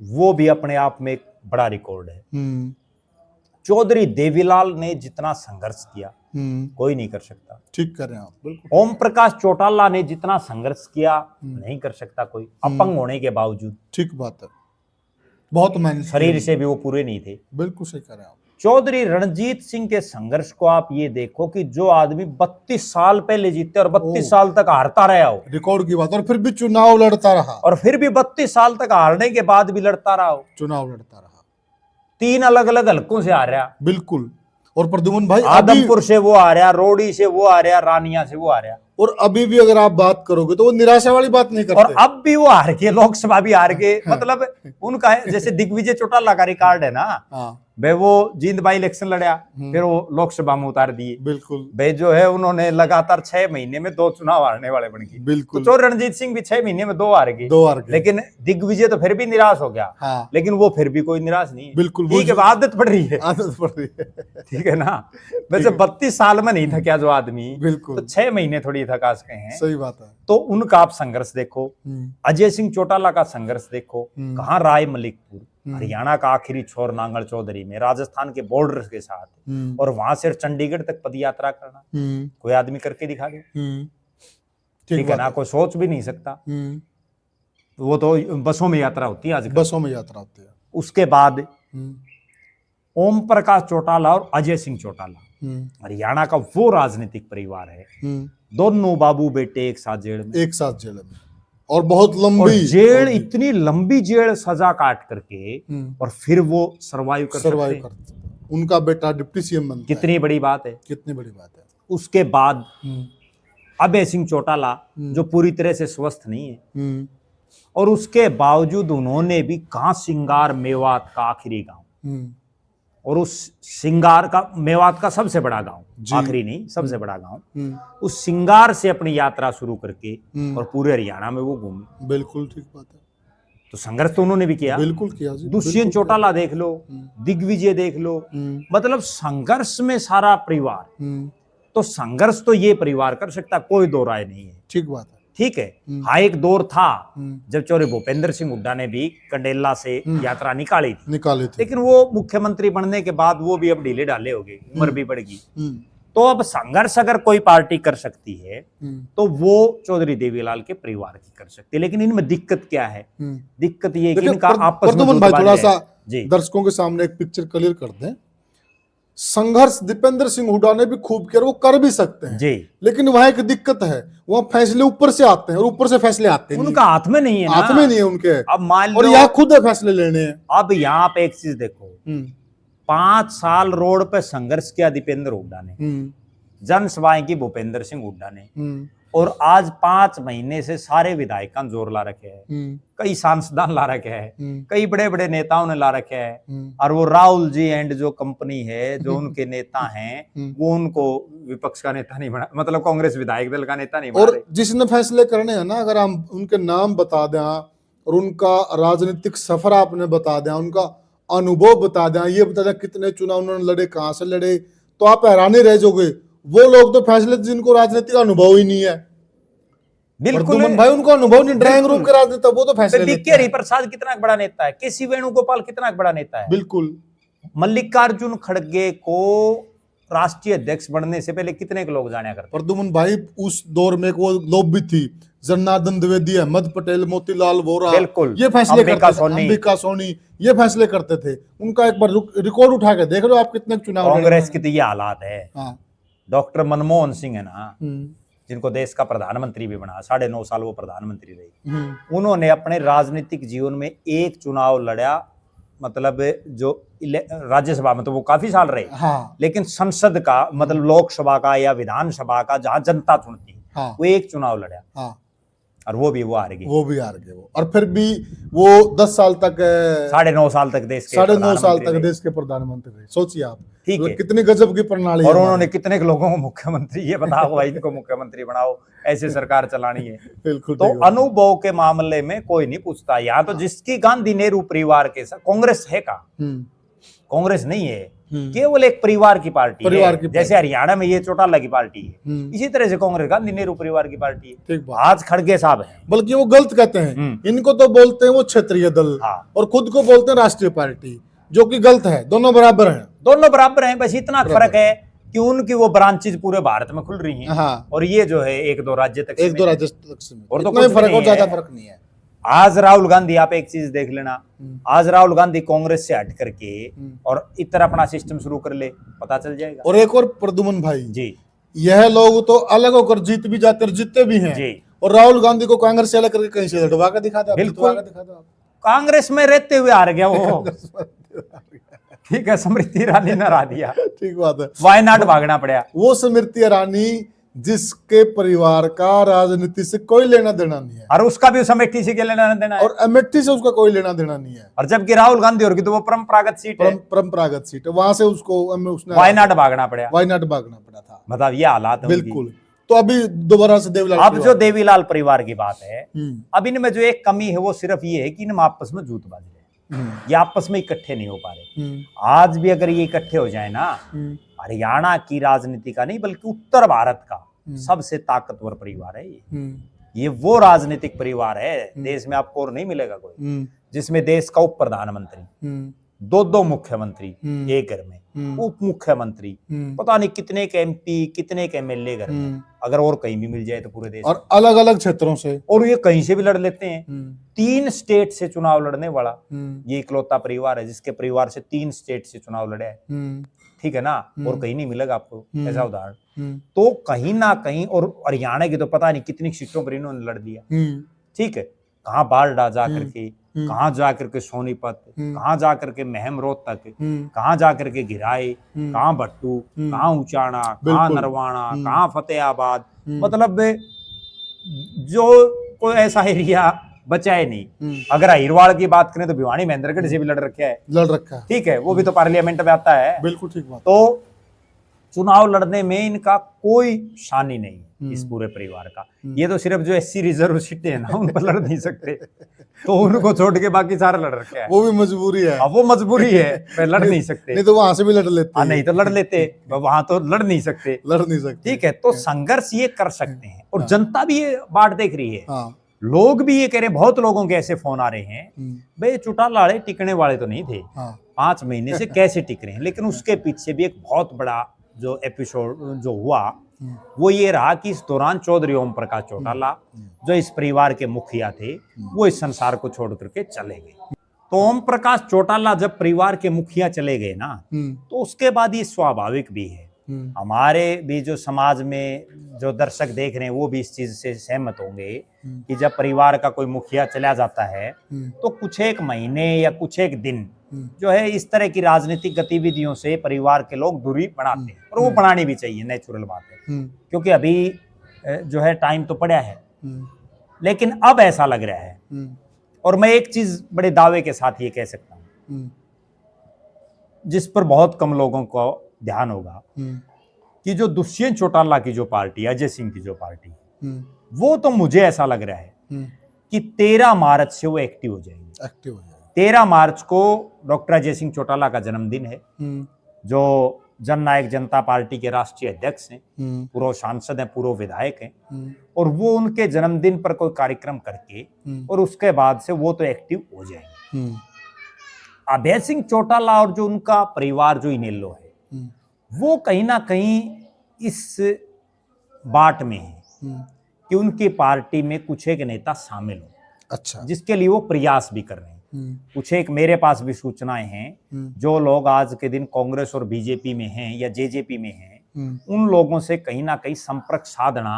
वो भी अपने आप में एक बड़ा रिकॉर्ड है। चौधरी देवीलाल ने जितना संघर्ष किया कोई नहीं कर सकता। ठीक कर रहे हैं आप, बिल्कुल। ओम प्रकाश चौटाला ने जितना संघर्ष किया नहीं कर सकता कोई, अपंग होने के बावजूद। ठीक बात है, बहुत मेहनत, शरीर से भी वो पूरे नहीं थे। बिल्कुल सही कर रहे हैं आप। चौधरी रणजीत सिंह के संघर्ष को आप ये देखो कि जो आदमी 32 साल पहले जीते और 32 साल तक हारता रहा हो, रिकॉर्ड की बात, और फिर भी चुनाव लड़ता रहा, और फिर भी 32 साल तक हारने के बाद भी लड़ता रहा हो, चुनाव लड़ता रहा, 3 अलग अलग हलकों से आ रहा। बिल्कुल। और प्रद्युमन भाई आदमपुर से वो आ रहा, रोडी से वो आ रहा, रानिया से वो आ रहा, और अभी भी अगर आप बात करोगे तो वो निराशा वाली बात नहीं करते। और अब भी वो हार के, लोकसभा भी हार के, मतलब उनका जैसे दिग्विजय चौटाला का रिकॉर्ड है ना, वे वो जींद बाई इलेक्शन लड़ा, फिर वो लोकसभा में उतार दिए। बिल्कुल। वे जो है उन्होंने लगातार 6 महीने में 2 चुनाव हारने वाले बन गए। बिल्कुल। तो रणजीत सिंह भी 6 महीने में 2 हार गए, लेकिन दिग्विजय तो फिर भी निराश हो गया। हाँ। लेकिन वो फिर भी कोई निराश नहीं है। बिल्कुल। ठीक है, आदत पड़ रही है, आदत पड़ रही है। ठीक है ना। वैसे 32 साल में नहीं थका जो आदमी, बिल्कुल, तो 6 महीने थोड़ी थका सके हैं। सही बात है। तो उनका आप संघर्ष देखो, अजय सिंह चौटाला का संघर्ष देखो, कहाँ राय मलिकपुर, हरियाणा का आखिरी छोर नांगल चौधरी में, राजस्थान के बॉर्डर के साथ, और वहां से चंडीगढ़ तक पदयात्रा करना, कोई आदमी करके दिखा दे। ठीक है ना, कोई सोच भी नहीं सकता। वो तो बसों में यात्रा होती है आजकल, बसों में यात्रा होती है। उसके बाद ओम प्रकाश चौटाला और अजय सिंह चौटाला, हरियाणा का वो राजनीतिक परिवार है, दोनों बाबू बेटे एक साथ जेल में, और बहुत लंबी जेल, इतनी लंबी जेल सजा काट करके, और फिर वो सर्वाइव करते। उनका बेटा डिप्टी सीएम बनता है। कितनी बड़ी बात है, कितनी बड़ी बात है। उसके बाद अभय सिंह चौटाला जो पूरी तरह से स्वस्थ नहीं है, और उसके बावजूद उन्होंने भी कहां सिंगार मेवात का आखिरी गांव, और उस सिंगार का, मेवात का सबसे बड़ा गांव, आखिरी नहीं सबसे बड़ा गांव, उस सिंगार से अपनी यात्रा शुरू करके और पूरे हरियाणा में वो घूमे। बिल्कुल ठीक बात है। तो संघर्ष तो उन्होंने भी किया, बिल्कुल किया जी। दुष्यंत चौटाला देख लो, दिग्विजय देख लो, मतलब संघर्ष में सारा परिवार। तो संघर्ष तो ये परिवार कर सकता, कोई दो राय नहीं है। ठीक बात है। ठीक है। हाँ, एक दौर था जब चौधरी भूपेंद्र सिंह हुड्डा ने भी कंडेला से यात्रा निकाली थी, लेकिन वो मुख्यमंत्री बनने के बाद वो भी अब ढीले ढाले हो गए, उम्र भी बढ़ गई। तो अब संघर्ष अगर कोई पार्टी कर सकती है तो वो चौधरी देवीलाल के परिवार की कर सकती है। लेकिन इनमें दिक्कत क्या है? दिक्कत ये कि इनका आपस में भाई थोड़ा सा दर्शकों के सामने एक पिक्चर क्लियर कर दें। संघर्ष दीपेंद्र सिंह हुड्डा ने भी खूब किया, वो कर भी सकते हैं जी। लेकिन वहां एक दिक्कत है, वहां फैसले ऊपर से आते हैं और ऊपर से फैसले आते नहीं उनका हाथ में नहीं है ना, हाथ में नहीं है उनके। अब मान और लो यहाँ खुद है फैसले लेने हैं। अब यहाँ पे एक चीज देखो, 5 साल रोड पे संघर्ष किया दीपेंद्र हुड्डा ने, जनसभाएं की भूपेंद्र सिंह हुड्डा ने, और आज 5 महीने से सारे विधायक जोर ला रखे हैं, कई सांसदान ला रखे हैं, कई बड़े बड़े नेताओं ने ला रखे हैं, और वो राहुल जी एंड जो कंपनी है, जो उनके नेता हैं, वो उनको विपक्ष का नेता नहीं बना, मतलब कांग्रेस विधायक दल का नेता नहीं बना और रहे। जिसने फैसले करने हैं ना, अगर हम उनके नाम बता दें और उनका राजनीतिक सफर आपने बता दें, उनका अनुभव बता दें, ये बता दें कितने चुनाव उन्होंने लड़े, कहां से लड़े, तो आप हैरानी रह जाओगे। वो लोग तो फैसले जिनको राजनीतिक अनुभव ही नहीं है, बिल्कुल भाई उनको अनुभव नहीं, ड्राइंग रूम के राजनेता, वो तो फैसले लेते हैं। हरिप्रसाद कितना बड़ा नेता है, केसी वेणुगोपाल कितना बड़ा नेता है, बिल्कुल। मल्लिकार्जुन खड़गे को राष्ट्रीय अध्यक्ष बनने से पहले कितने के लोग जाना करते। प्रद्युमन भाई उस दौर में वो लोग भी थी, जनार्दन द्विवेदी, अहमद पटेल, मोतीलाल वोरा, बिल्कुल, ये फैसले करते थे, सोनी। अंबिका सोनी, ये फैसले करते थे। उनका एक बार रिकॉर्ड उठा के देख लो आप, कितने चुनाव कांग्रेस की तो ये हालात है। हाँ। डॉक्टर मनमोहन सिंह है ना, जिनको देश का प्रधानमंत्री भी बना, 9.5 साल वो प्रधानमंत्री रहे, उन्होंने अपने राजनीतिक जीवन में एक चुनाव लड़ा, मतलब जो राज्यसभा में तो वो काफी साल रहे, हाँ। लेकिन संसद का मतलब लोकसभा का या विधानसभा का जहां जनता चुनती है, हाँ। वो एक चुनाव लड़ा, हाँ। और वो हार गई, वो और फिर भी वो 10 साल तक 9.5 साल तक देश के 9.5 साल तक देश के प्रधानमंत्री रहे। सोचिए आप, ठीक है, कितनी गजब की प्रणाली है। और उन्होंने कितने लोगों को मुख्यमंत्री, ये बताओ भाई, इनको मुख्यमंत्री बनाओ, ऐसे सरकार चलानी है। बिल्कुल। तो अनुभव के मामले में कोई नहीं पूछता। यहाँ तो जिसकी गांधी नेहरू परिवार के साथ कांग्रेस है का, कांग्रेस नहीं है, केवल एक परिवार की पार्टी है। जैसे हरियाणा में ये चौटाला की पार्टी है, इसी तरह से कांग्रेस गांधी नेहरू परिवार की पार्टी है। आज खड़गे साहब है, बल्कि वो गलत कहते हैं, इनको तो बोलते हैं वो क्षेत्रीय दल, और खुद को बोलते हैं राष्ट्रीय पार्टी, जो कि गलत है। दोनों बराबर हैं, दोनों बराबर हैं, बस इतना फर्क है कि उनकी वो ब्रांचेज पूरे भारत में खुल रही हैं, हाँ। और ये जो है 1-2 राज्य तक, और तो कोई फर्क, और ज्यादा फर्क नहीं है। आज राहुल गांधी, आप एक चीज देख लेना, आज राहुल गांधी कांग्रेस से हट करके और इतना अपना सिस्टम शुरू कर ले, पता चल जाएगा। और एक और प्रद्युमन भाई जी, यह लोग तो अलग होकर जीत भी जाते और जीतते भी हैं जी, और राहुल गांधी को कांग्रेस से अलग करके कहीं से लड़वा कर दिखा दे। बिल्कुल, कांग्रेस में रहते हुए हार गया वो। ठीक है, स्मृति ईरानी ने हरा दिया, ठीक बात है, वायनाड भागना पड़ा। वो स्मृति ईरानी जिसके परिवार का राजनीति से कोई लेना देना नहीं है, और उसका भी उस अमेठी से लेना देना है, और अमेठी से उसका कोई लेना देना नहीं है। और जबकि राहुल गांधी और की तो वो परंपरागत सीट है, परंपरागत सीट है, वहां से उसको उसने वायनाड भागना पड़ा, वायनाड भागना पड़ा था। मतलब ये हालात है। बिल्कुल। तो अभी दोबारा से देवीलाल, अब जो देवीलाल परिवार की बात है, अब इनमें जो एक कमी है वो सिर्फ ये है कि इनमें आपस में जूतबाजी है, ये आपस में इकट्ठे नहीं हो पा रहे। आज भी अगर ये इकट्ठे हो जाए ना, हरियाणा की राजनीति का नहीं बल्कि उत्तर भारत का सबसे ताकतवर परिवार है ये वो राजनीतिक परिवार है, देश में आपको और नहीं मिलेगा कोई, जिसमें देश का उप प्रधानमंत्री, 2 मुख्यमंत्री एक घर में, उप मुख्यमंत्री, पता नहीं कितने के एमपी, कितने के एमएलए घर में, अगर और कहीं भी मिल जाए तो पूरे देश, और अलग अलग क्षेत्रों से, और ये कहीं से भी लड़ लेते हैं। 3 स्टेट से चुनाव लड़ने वाला ये इकलौता परिवार है जिसके परिवार से 3 स्टेट से चुनाव लड़े है, ठीक है ना, और कहीं नहीं मिलेगा आपको ऐसा उदाहरण। तो कहीं ना कहीं, और हरियाणा की तो पता नहीं कितनी सीटों पर इन्होंने लड़ दिया, ठीक है, कहाँ बारडा जा करके, कहाँ जा करके सोनीपत, कहाँ जा करके महम रोहतक, कहाँ जा करके घिराई, कहाँ भट्टू, कहाँ ऊंचाना, कहाँ नरवाना, कहाँ फतेहाबाद, मतलब जो कोई ऐसा एरिया बचा है नहीं। अगर हिरवाड़ की बात करें तो भिवानी महेंद्रगढ़ से भी लड़ रखा है, ठीक है, वो भी तो पार्लियामेंट में आता है। बिल्कुल ठीक बात। तो चुनाव लड़ने में इनका कोई शानी नहीं है इस पूरे परिवार का। ये तो सिर्फ जो एससी रिजर्व सीटें हैं ना उन पर लड़ नहीं सकते, तो उनको छोड़ के बाकी सारा लड़ रखे हैं। वो भी मजबूरी है, अब वो मजबूरी है, लड़ नहीं सकते, नहीं तो वहां से भी लड़ लेते, नहीं तो लड़ लेते, वहां तो लड़ नहीं सकते, ठीक है। तो संघर्ष ये कर सकते हैं, और जनता भी ये बात देख रही है, लोग भी ये कह रहे हैं, बहुत लोगों के ऐसे फोन आ रहे हैं, भाई चौटाला टिकने वाले तो नहीं थे, 5 महीने से कैसे टिक रहे हैं। लेकिन उसके पीछे भी एक बहुत बड़ा जो एपिसोड जो हुआ वो ये रहा कि इस दौरान चौधरी ओम प्रकाश चौटाला जो इस परिवार के मुखिया थे, वो इस संसार को छोड़ करके चले गए। तो ओम प्रकाश चौटाला जब परिवार के मुखिया चले गए ना, तो उसके बाद ये स्वाभाविक भी है, हमारे भी जो समाज में जो दर्शक देख रहे हैं वो भी इस चीज से सहमत होंगे कि जब परिवार का कोई मुखिया चला जाता है तो कुछ एक महीने या कुछ एक दिन जो है इस तरह की राजनीतिक गतिविधियों से परिवार के लोग दूरी बनाते हैं, और वो बनानी भी चाहिए, नेचुरल बात है, क्योंकि अभी जो है टाइम तो पड़ा है। लेकिन अब ऐसा लग रहा है, और मैं एक चीज बड़े दावे के साथ ये कह सकता हूं, जिस पर बहुत कम लोगों को ध्यान होगा, कि जो दुष्यंत चौटाला की जो पार्टी, अजय सिंह की जो पार्टी, वो तो मुझे ऐसा लग रहा है कि 13 मार्च से वो एक्टिव हो जाएगी। 13 मार्च को डॉक्टर अजय सिंह चौटाला का जन्मदिन है, जो जननायक जनता पार्टी के राष्ट्रीय अध्यक्ष हैं, पूर्व सांसद हैं, पूर्व विधायक हैं, और वो उनके जन्मदिन पर कोई कार्यक्रम करके और उसके बाद से वो तो एक्टिव हो जाएंगे। अभय सिंह चौटाला और जो उनका परिवार जो इनेलो है, वो कहीं ना कहीं इस बाट में है कि उनकी पार्टी में कुछ एक नेता शामिल हो, अच्छा, जिसके लिए वो प्रयास भी कर रहे हैं। कुछ एक मेरे पास भी सूचनाएं हैं, जो लोग आज के दिन कांग्रेस और बीजेपी में हैं या जेजेपी में हैं, उन लोगों से कहीं ना कहीं संपर्क साधना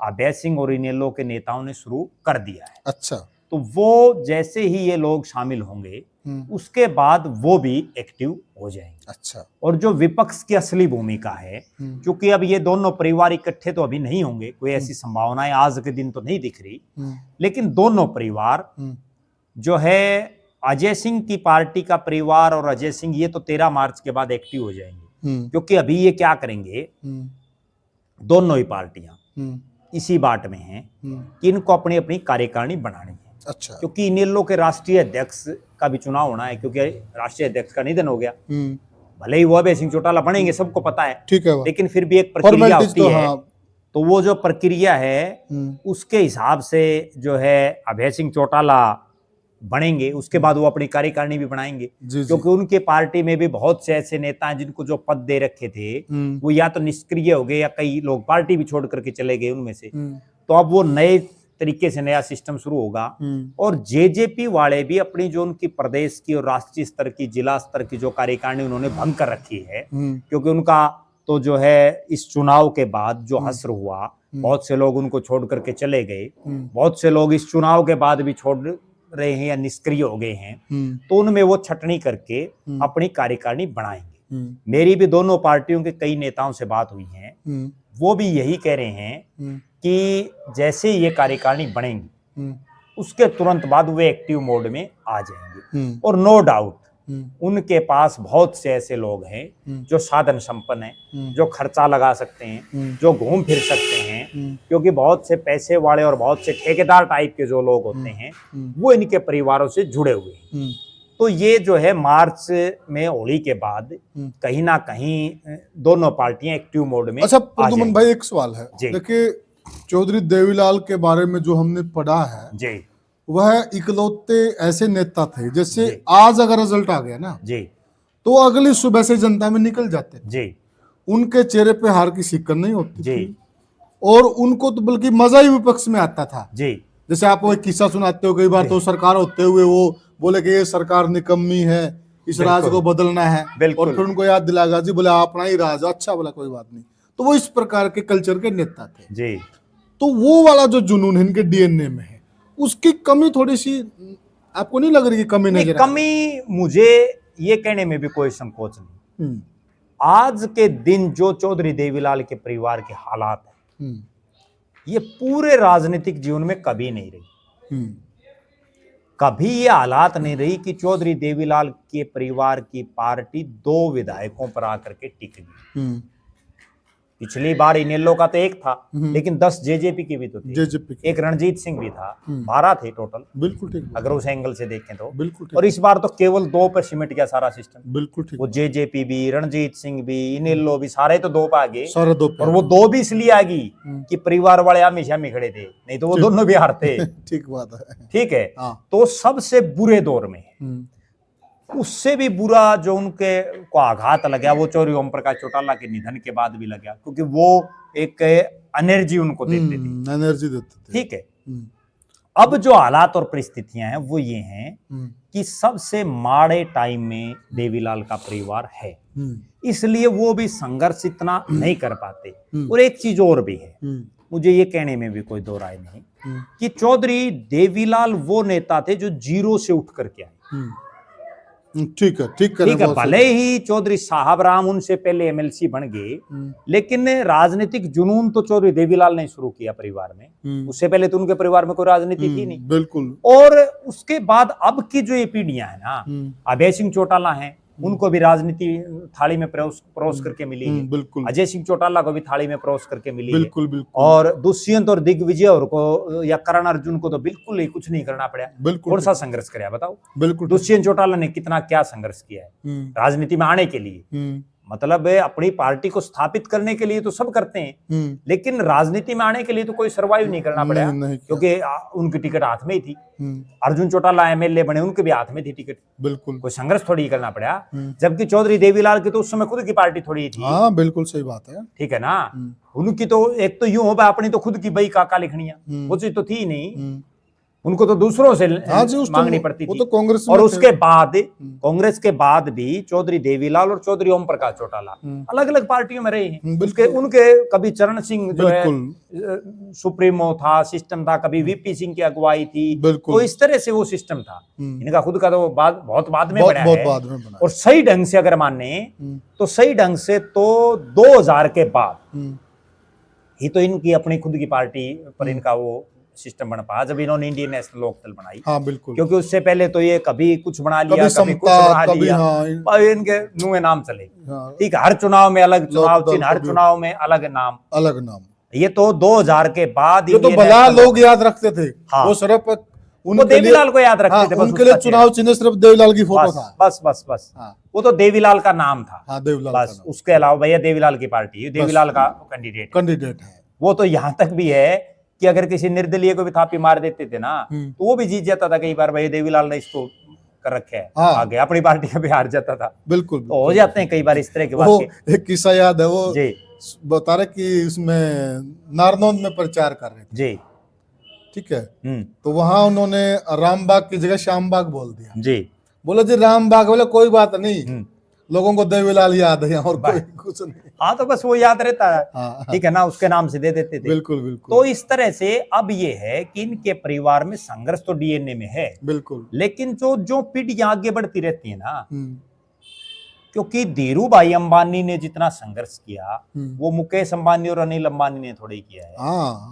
अभय सिंह और इनेलो के नेताओं ने शुरू कर दिया है। अच्छा, तो वो जैसे ही ये लोग शामिल होंगे उसके बाद वो भी एक्टिव हो जाएंगे। अच्छा, और जो विपक्ष की असली भूमिका है, क्योंकि अब ये दोनों परिवार इकट्ठे तो अभी नहीं होंगे, कोई ऐसी संभावनाएं आज के दिन तो नहीं दिख रही, लेकिन दोनों परिवार जो है, अजय सिंह की पार्टी का परिवार और अजय सिंह, ये तो 13 मार्च के बाद एक्टिव हो जाएंगे, क्योंकि अभी ये क्या करेंगे, दोनों ही पार्टियां इसी बाट में हैं कि इनको अपनी अपनी कार्यकारिणी बनानी है। अच्छा, क्योंकि इनेलो के राष्ट्रीय अध्यक्ष का भी चुनाव होना है, क्योंकि राष्ट्रीय अध्यक्ष का निधन हो गया, भले ही वो अभय सिंह चौटाला बनेंगे, सबको पता है, ठीक है, लेकिन फिर भी एक प्रक्रिया होती तो है। हाँ। तो वो जो प्रक्रिया है उसके हिसाब से जो है अभय सिंह चौटाला बनेंगे, उसके बाद वो अपनी कार्यकारिणी भी बनाएंगे, क्योंकि उनके पार्टी में भी बहुत से ऐसे नेता हैं जिनको जो पद दे रखे थे वो या तो निष्क्रिय हो गए या कई लोग पार्टी भी छोड़ करके चले गए उनमें से। तो अब वो नए तरीके से नया सिस्टम शुरू होगा, और जेजेपी वाले भी अपनी जो उनकी प्रदेश की और राष्ट्रीय स्तर की, जिला स्तर की जो कार्यकारिणी उन्होंने भंग कर रखी है, क्योंकि उनका तो जो है इस चुनाव के बाद जो हश्र हुआ, बहुत से लोग उनको छोड़ करके चले गए, बहुत से लोग इस चुनाव के बाद भी छोड़ रहे हैं या निष्क्रिय हो गए हैं, तो उनमें वो छटनी करके अपनी कार्यकारिणी बनाएंगे। मेरी भी दोनों पार्टियों के कई नेताओं से बात हुई है, वो भी यही कह रहे हैं कि जैसे ये कार्यकारिणी बनेंगी उसके तुरंत बाद वे एक्टिव मोड में आ जाएंगे। और नो डाउट उनके पास बहुत से ऐसे लोग हैं जो साधन संपन्न हैं, जो खर्चा लगा सकते हैं, जो घूम फिर सकते हैं, क्योंकि बहुत से पैसे वाले और बहुत से ठेकेदार टाइप के जो लोग होते हैं वो इनके परिवारों से जुड़े हुए हैं। तो ये जो है मार्च में होली के बाद कहीं ना कहीं दोनों पार्टियां एक्टिव मोड में। अच्छा प्रद्युमन भाई, एक सवाल है, देखिए चौधरी देवीलाल के बारे में जो हमने पढ़ा है जी, वह इकलौते ऐसे नेता थे, जैसे आज अगर रिजल्ट आ गया ना जी, तो अगली सुबह से जनता में निकल जाते जी, उनके चेहरे पे हार की सिक्कन नहीं होती जी, और उनको तो बल्कि मजा ही विपक्ष में आता था जी। जैसे आप वो किस्सा सुनाते हो कई बार, तो सरकार होते हुए वो बोले कि ये सरकार निकम्मी है, इस राज को बदलना है, और फिर उनको याद दिलाएगा जी, बोले अपना ही राज, अच्छा बोला कोई बात नहीं। तो वो इस प्रकार के कल्चर के नेता थे जी। तो वो वाला जो जुनून इनके डीएनए में है, उसकी कमी थोड़ी सी आपको नहीं लग रही कि कमी नजर? कमी मुझे ये कहने में भी कोई संकोच नहीं। आज के दिन जो चौधरी देवीलाल के परिवार के हालात है, ये पूरे राजनीतिक जीवन में कभी नहीं रही। कभी ये हालात नहीं रही कि चौधरी देवीलाल के परिवार की पार्टी 2 विधायकों पर आकर के टिक गई। पिछली बार इनेलो का तो एक था, लेकिन 10 जेजेपी की भी तो थी, एक रणजीत सिंह भी था, 12 थे टोटल। बिल्कुल ठीक, अगर उस एंगल से देखें तो बिल्कुल। और इस बार तो केवल 2 पर सिमट गया सारा सिस्टम। बिल्कुल ठीक, वो जेजेपी भी, रणजीत सिंह भी, इनेलो भी, सारे तो 2 पे आ गए, सारे 2 पे। और वो 2 भी इसलिए आ गई कि परिवार वाले हमेशा में खड़े थे, नहीं तो वो दोनों भी हारते। ठीक बात है, ठीक है। तो सबसे बुरे दौर में, उससे भी बुरा जो उनके को आघात लगा वो चौधरी ओम प्रकाश चौटाला के निधन के बाद भी लगा, क्योंकि वो एक एनर्जी उनको देते थे, एनर्जी देते थे। ठीक है। अब जो हालात और परिस्थितियां हैं वो ये हैं कि सबसे माड़े टाइम में देवीलाल का परिवार है, इसलिए वो भी संघर्ष इतना नहीं कर पाते। और एक चीज और भी है, मुझे ये कहने में भी कोई दो राय नहीं कि चौधरी देवीलाल वो नेता थे जो जीरो से उठ करके आए। ठीक है, ठीक है, भले ही चौधरी साहब राम उनसे पहले एमएलसी बन गए, लेकिन राजनीतिक जुनून तो चौधरी देवीलाल ने शुरू किया परिवार में। उससे पहले तो उनके परिवार में कोई राजनीति थी नहीं। बिल्कुल। और उसके बाद अब की जो ये पीढ़ियां है ना, अभय सिंह चौटाला हैं, उनको भी राजनीति थाली में परोस करके मिली है। बिल्कुल। अजय सिंह चौटाला को भी थाली में परोस करके मिली बिल्कुल, है। बिल्कुल। और दुष्यंत और दिग्विजय और को या करण अर्जुन को तो बिल्कुल ही कुछ नहीं करना पड़ा। बिल्कुल। कौन सा संघर्ष कराया बताओ? बिल्कुल। दुष्यंत चौटाला ने कितना क्या संघर्ष किया है राजनीति में आने के लिए। मतलब अपनी पार्टी को स्थापित करने के लिए तो सब करते हैं, लेकिन राजनीति में आने के लिए तो कोई सर्वाइव नहीं करना पड़ा, क्योंकि उनकी टिकट हाथ में ही थी। अर्जुन चौटाला एमएलए बने, उनके भी हाथ में थी टिकट। बिल्कुल। कोई संघर्ष थोड़ी करना पड़ा। जबकि चौधरी देवीलाल की तो उस समय खुद की पार्टी थोड़ी थी। हाँ, बिल्कुल सही बात है। ठीक है ना। उनकी तो एक तो यूं हो अपनी तो खुद की बई काका लिखनिया, वो चीज तो थी नहीं। उनको तो दूसरों से मांगनी पड़ती थी। तो कांग्रेस और उसके बाद कांग्रेस के बाद भी चौधरी देवीलाल और चौधरी ओम प्रकाश चौटाला अलग अलग पार्टियों में रहे हैं। उनके कभी चरण सिंह जो है सुप्रीमो था, सिस्टम था, कभी वीपी सिंह की अगुवाई थी, तो इस तरह से वो सिस्टम था। इनका खुद का तो बहुत बाद में बना है। और सही ढंग से अगर माने तो सही ढंग से तो 2000 के बाद ही तो इनकी अपनी खुद की पार्टी पर इनका वो सिस्टम बन पाया, जब इन्होंने इंडियन नेशनल लोकदल बनाई। हाँ, बिल्कुल। क्योंकि उससे पहले तो ये कभी कुछ बना लिया, कभी कुछ बना लिया। हाँ, इनके नुए नाम चले। ठीक है, हर चुनाव में अलग चुनाव चिन्ह, हर चुनाव में अलग नाम। ये तो 2000 के बाद ये तो भला लोग याद रखते थे। हाँ। वो सिर्फ उनको देवीलाल को याद रखते थे। उनके लिए चुनाव चिन्ह सिर्फ देवीलाल की फोटो था। बस वो तो देवीलाल का नाम था। हाँ, देवीलाल बस। उसके अलावा भैया देवीलाल की पार्टी, देवीलाल का कैंडिडेट है। वो तो यहाँ तक भी है कि अगर किसी निर्दलीय को भी थापी मार देते थे ना, तो वो भी जीत जाता था कई बार। भाई देवीलाल ने इसको कर रखे है, आगे अपनी पार्टी का भी हार जाता था। बिल्कुल। तो हो जाते हैं कई बार इस तरह के वाक्य। एक किस्सा याद है, वो जी बता रहे कि उसमें नारनौंद में प्रचार कर रहे थे जी। ठीक है। तो वहां उन्होंने रामबाग की जगह श्यामबाग बोल दिया जी। बोला जी रामबाग, बोले कोई बात नहीं, लोगों को देवीलाल याद है और कोई कुछ नहीं। हाँ, तो बस वो याद रहता है। ठीक है ना, उसके नाम से दे देते थे। बिल्कुल बिल्कुल। तो इस तरह से अब ये है कि इनके परिवार में संघर्ष तो डीएनए में है। बिल्कुल। लेकिन जो पीढ़ियां आगे बढ़ती रहती है ना, क्योंकि धीरू भाई अंबानी ने जितना संघर्ष किया वो मुकेश अंबानी और अनिल अंबानी ने थोड़ी किया है।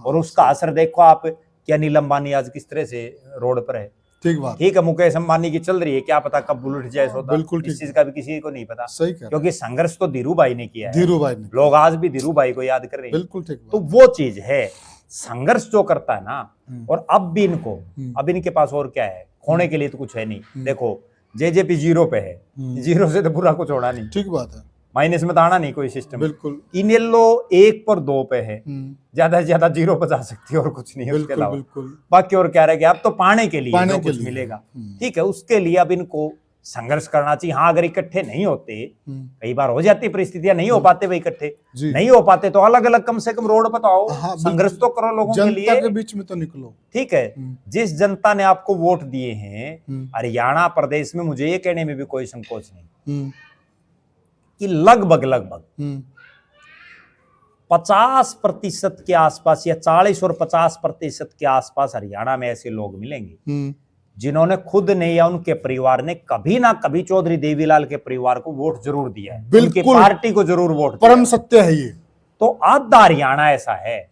और उसका असर देखो आप कि अनिल अंबानी आज किस तरह से रोड पर है। ठीक है, मुकेश अंबानी की चल रही है, क्या पता कब बुलेट जाए सौदा। बिल्कुल। इस चीज का भी किसी को नहीं पता। सही कह, क्योंकि संघर्ष तो धीरू भाई ने किया है। धीरू भाई ने, लोग आज भी धीरू भाई को याद कर रहे हैं। बिल्कुल ठीक। तो वो चीज है, संघर्ष जो करता है ना। और अब भी अब इनके पास और क्या है, खोने के लिए तो कुछ है नहीं। देखो जेजेपी 0 पे है, 0 से तो पूरा कुछ होना नहीं। ठीक बात है, माइनस में तो आना नहीं कोई सिस्टम। बिल्कुल। इनेलो 1 पर 2 पे है, ज्यादा से ज्यादा 0 पर जा सकती है और कुछ नहीं है उसके अलावा। बाकी और क्या रह गया, अब तो पाने के लिए कुछ मिलेगा। ठीक है, उसके लिए अब इनको संघर्ष करना चाहिए। हाँ, अगर इकट्ठे नहीं होते, कई बार हो जाती परिस्थितियां, नहीं हो पाते भाई इकट्ठे, नहीं हो पाते तो अलग अलग कम से कम रोड पर तो आओ। हाँ, संघर्ष तो करो लोगों के लिए, जनता के बीच में तो निकलो। ठीक है, जिस जनता ने आपको वोट दिए हैं हरियाणा प्रदेश में, मुझे ये कहने में भी कोई संकोच नहीं कि लगभग 50% के आसपास या 40 और 50% के आसपास हरियाणा में ऐसे लोग मिलेंगे जिन्होंने खुद ने या उनके परिवार ने कभी ना कभी चौधरी देवीलाल के परिवार को वोट जरूर दिया है, उनकी पार्टी को जरूर वोट दिया। परम सत्य है ये। तो आधा हरियाणा ऐसा है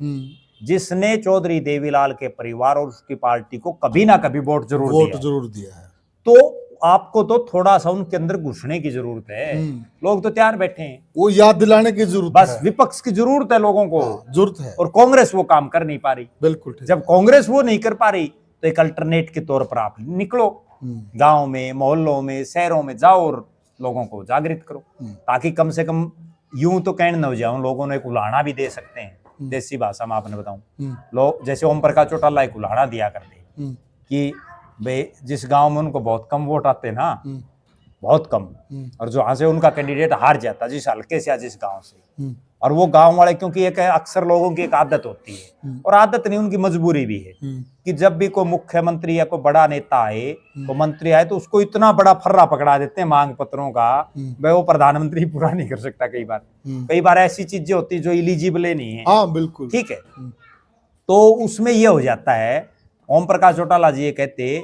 जिसने चौधरी देवीलाल के परिवार और उसकी पार्टी को कभी ना कभी वोट जरूर दिया है। तो आपको तो थोड़ा सा उनके अंदर घुसने की जरूरत है। लोग तो तैयार बैठे हैं, वो याद दिलाने की जरूरत है। बस विपक्ष की जरूरत है, लोगों को जरूरत है। और कांग्रेस वो काम कर नहीं पा रही। बिल्कुल। जब कांग्रेस वो नहीं कर पा रही तो एक अल्टरनेट के तौर पर आप निकलो, गांव में, मोहल्लों में, शहरों में जाओ और लोगों को जागृत करो, ताकि कम से कम यूं तो कहने न हो जाओ, लोगों ने एक उलाहना भी दे सकते हैं। देसी भाषा में आपने बताऊं, लोग जैसे ओम प्रकाश चौटाला एक उलाहना दिया करते कि भाई जिस गांव में उनको बहुत कम वोट आते ना, बहुत कम। और जो यहाँ से उनका कैंडिडेट हार जाता जिस हल्के से या जिस गांव से, हम्म, और वो गांव वाले, क्योंकि एक अक्सर लोगों की एक आदत होती है, और आदत नहीं उनकी मजबूरी भी है, कि जब भी कोई मुख्यमंत्री या कोई बड़ा नेता आए, कोई मंत्री आए, तो उसको इतना बड़ा फर्रा पकड़ा देते हैं मांग पत्रों का, भाई वो प्रधानमंत्री पूरा नहीं कर सकता। कई बार ऐसी चीजें होती जो इलिजिबल नहीं है। हाँ बिल्कुल ठीक है, तो उसमें ये हो जाता है। ओम प्रकाश चौटाला जी ये कहते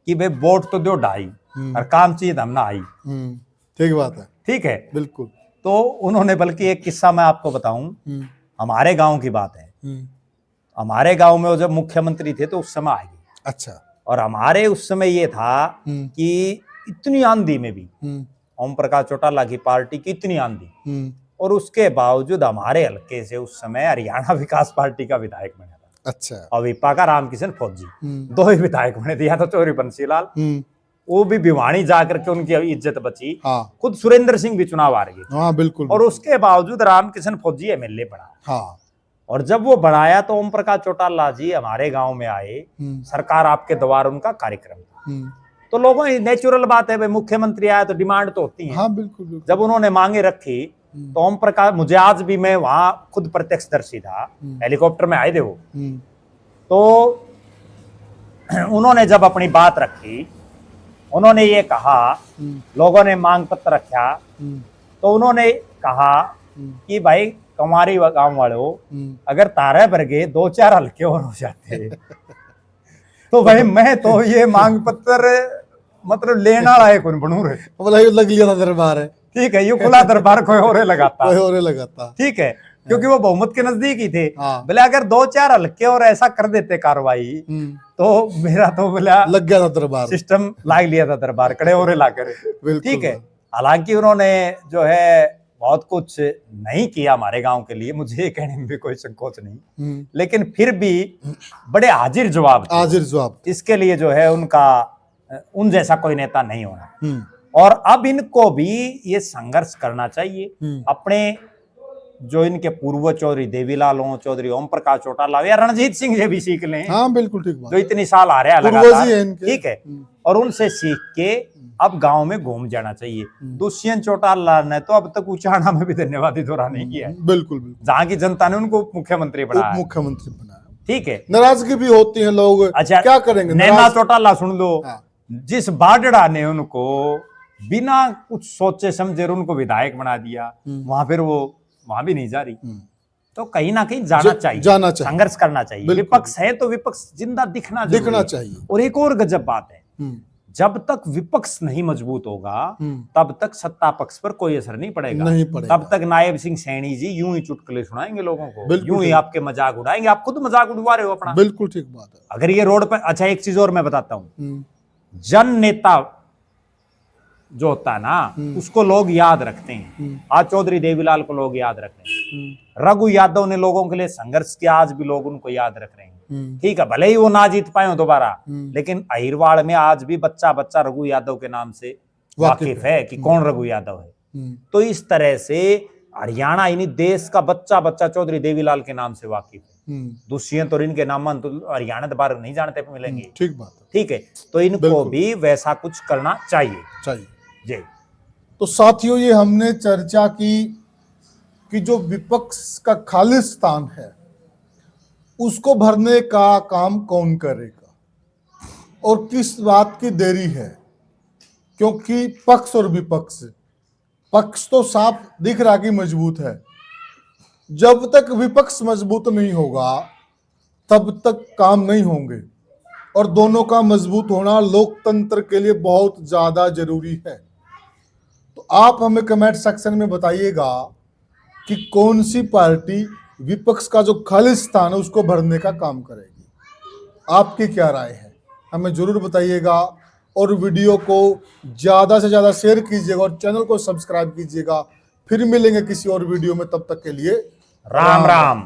कि भाई वोट तो दो 2.5 और काम चाहिए हम ना आई। ठीक बात है, ठीक है, बिल्कुल। तो उन्होंने, बल्कि एक किस्सा मैं आपको बताऊं, हमारे गांव की बात है। हमारे गांव में वो जब मुख्यमंत्री थे तो उस समय आएगी। अच्छा। और हमारे उस समय ये था कि इतनी आंधी में भी ओम प्रकाश चौटाला की पार्टी की इतनी आंधी, और उसके बावजूद हमारे हल्के से उस समय हरियाणा विकास पार्टी का विधायक बना था। अच्छा। और विपा का रामकिशन फौजी, 2 ही विधायक बने थे, या तो चौधरी बंसीलाल, वो भी भिवानी जाकर के उनकी इज्जत बची। हाँ। खुद सुरेंद्र सिंह भी चुनाव हार गए। हाँ बिल्कुल। और उसके बावजूद रामकिशन फौजी एमएलए बना। हाँ। और जब वो बनाया तो ओम प्रकाश चौटाला जी हमारे गांव में आए, सरकार आपके द्वार उनका कार्यक्रम था। तो लोगों की नेचुरल बात है, भाई मुख्यमंत्री आया तो डिमांड तो होती है। हाँ बिल्कुल, बिल्कुल। जब उन्होंने मांगे रखी तो ओम प्रकाश, मुझे आज भी, मैं वहां खुद प्रत्यक्षदर्शी था, हेलीकॉप्टर में आए थे वो, तो उन्होंने जब अपनी बात रखी, उन्होंने ये कहा, लोगों ने मांग पत्र रखा, तो उन्होंने कहा कि भाई कमारी गांव वालों, अगर तारे भर गए 2-4 हल्के और हो जाते तो भाई मैं तो ये मांग पत्र मतलब लेना वाला है कौन बनू रहे, बोला ये लग लिया था दरबार है। ठीक है, ये खुला दरबार कोई और लगाता, कोई और लगाता। ठीक है, क्योंकि वो बहुमत के नजदीक ही थे। हाँ। बोले अगर 2-4 हल्के और ऐसा कर देते कार्रवाई, तो मेरा तो बोला लग गया था दरबार, सिस्टम लाग लिया था दरबार खड़े और लाकर। ठीक है, हालांकि उन्होंने जो है बहुत कुछ नहीं किया हमारे गांव के लिए, मुझे ये कहने में भी कोई संकोच नहीं, लेकिन फिर भी बड़े हाजिर जवाब इसके लिए जो है उनका, उन जैसा कोई नेता नहीं होना। और अब इनको भी ये संघर्ष करना चाहिए, अपने जो इनके पूर्व चौधरी देवीलाल हो, चौधरी ओम प्रकाश चौटाला या रणजीत सिंह से भी सीख लें। हाँ बिल्कुल, ठीक बात, जो इतनी साल आ रहे हैं लगातार, ठीक है, और उनसे सीख के अब गांव में घूम जाना चाहिए। दुष्यंत चौटाला ने तो अब तक उचाना में भी धन्यवाद दोहरा नहीं किया है। बिल्कुल, जहाँ की जनता ने उनको मुख्यमंत्री बनाया। ठीक है, नाराजगी भी होती है लोग, अच्छा क्या करेंगे। नैना चौटाला सुन लो, जिस बाडड़ा ने उनको बिना कुछ सोचे समझे उनको विधायक बना दिया, वहां फिर वो वहां भी नहीं जा रही। तो कहीं ना कहीं जाना चाहिए, संघर्ष करना चाहिए। विपक्ष है तो विपक्ष जिंदा दिखना चाहिए। और एक और गजब बात है, जब तक विपक्ष नहीं मजबूत होगा तब तक सत्ता पक्ष पर कोई असर नहीं पड़ेगा। तब तक नायब सिंह सैनी जी यूं ही चुटकुले सुनाएंगे लोगों को, यूं ही आपके मजाक उड़ाएंगे। आप खुद मजाक उड़वा रहे हो अपना। बिल्कुल ठीक बात है। अगर ये रोड पर, अच्छा एक चीज और मैं बताता हूँ, जन नेता जो होता है ना, उसको लोग याद रखते हैं। आज चौधरी देवीलाल को लोग याद रख रहे हैं, रघु यादव ने लोगों के लिए संघर्ष किया, आज भी लोग उनको याद रख रहे हैं। ठीक है, भले ही वो ना जीत पाए हो दोबारा, लेकिन अहिरवाड़ में आज भी बच्चा बच्चा रघु यादव के नाम से वाकिफ है कि कौन रघु यादव है। तो इस तरह से हरियाणा यानी देश का बच्चा बच्चा चौधरी देवीलाल के नाम से वाकिफ है। दुष्यंत और इनके नाम तो हरियाणा दोबारा नहीं जानते मिलेंगे। ठीक बात है, ठीक है, तो इनको भी वैसा कुछ करना चाहिए जी। तो साथियों, ये हमने चर्चा की कि जो विपक्ष का खालिस्तान है उसको भरने का काम कौन करेगा और किस बात की देरी है, क्योंकि पक्ष और विपक्ष, पक्ष तो साफ दिख रहा कि मजबूत है, जब तक विपक्ष मजबूत नहीं होगा तब तक काम नहीं होंगे, और दोनों का मजबूत होना लोकतंत्र के लिए बहुत ज्यादा जरूरी है। तो आप हमें कमेंट सेक्शन में बताइएगा कि कौन सी पार्टी विपक्ष का जो खालिस्तान है उसको भरने का काम करेगी। आपकी क्या राय है हमें जरूर बताइएगा, और वीडियो को ज्यादा से ज्यादा शेयर कीजिएगा और चैनल को सब्सक्राइब कीजिएगा। फिर मिलेंगे किसी और वीडियो में, तब तक के लिए राम राम।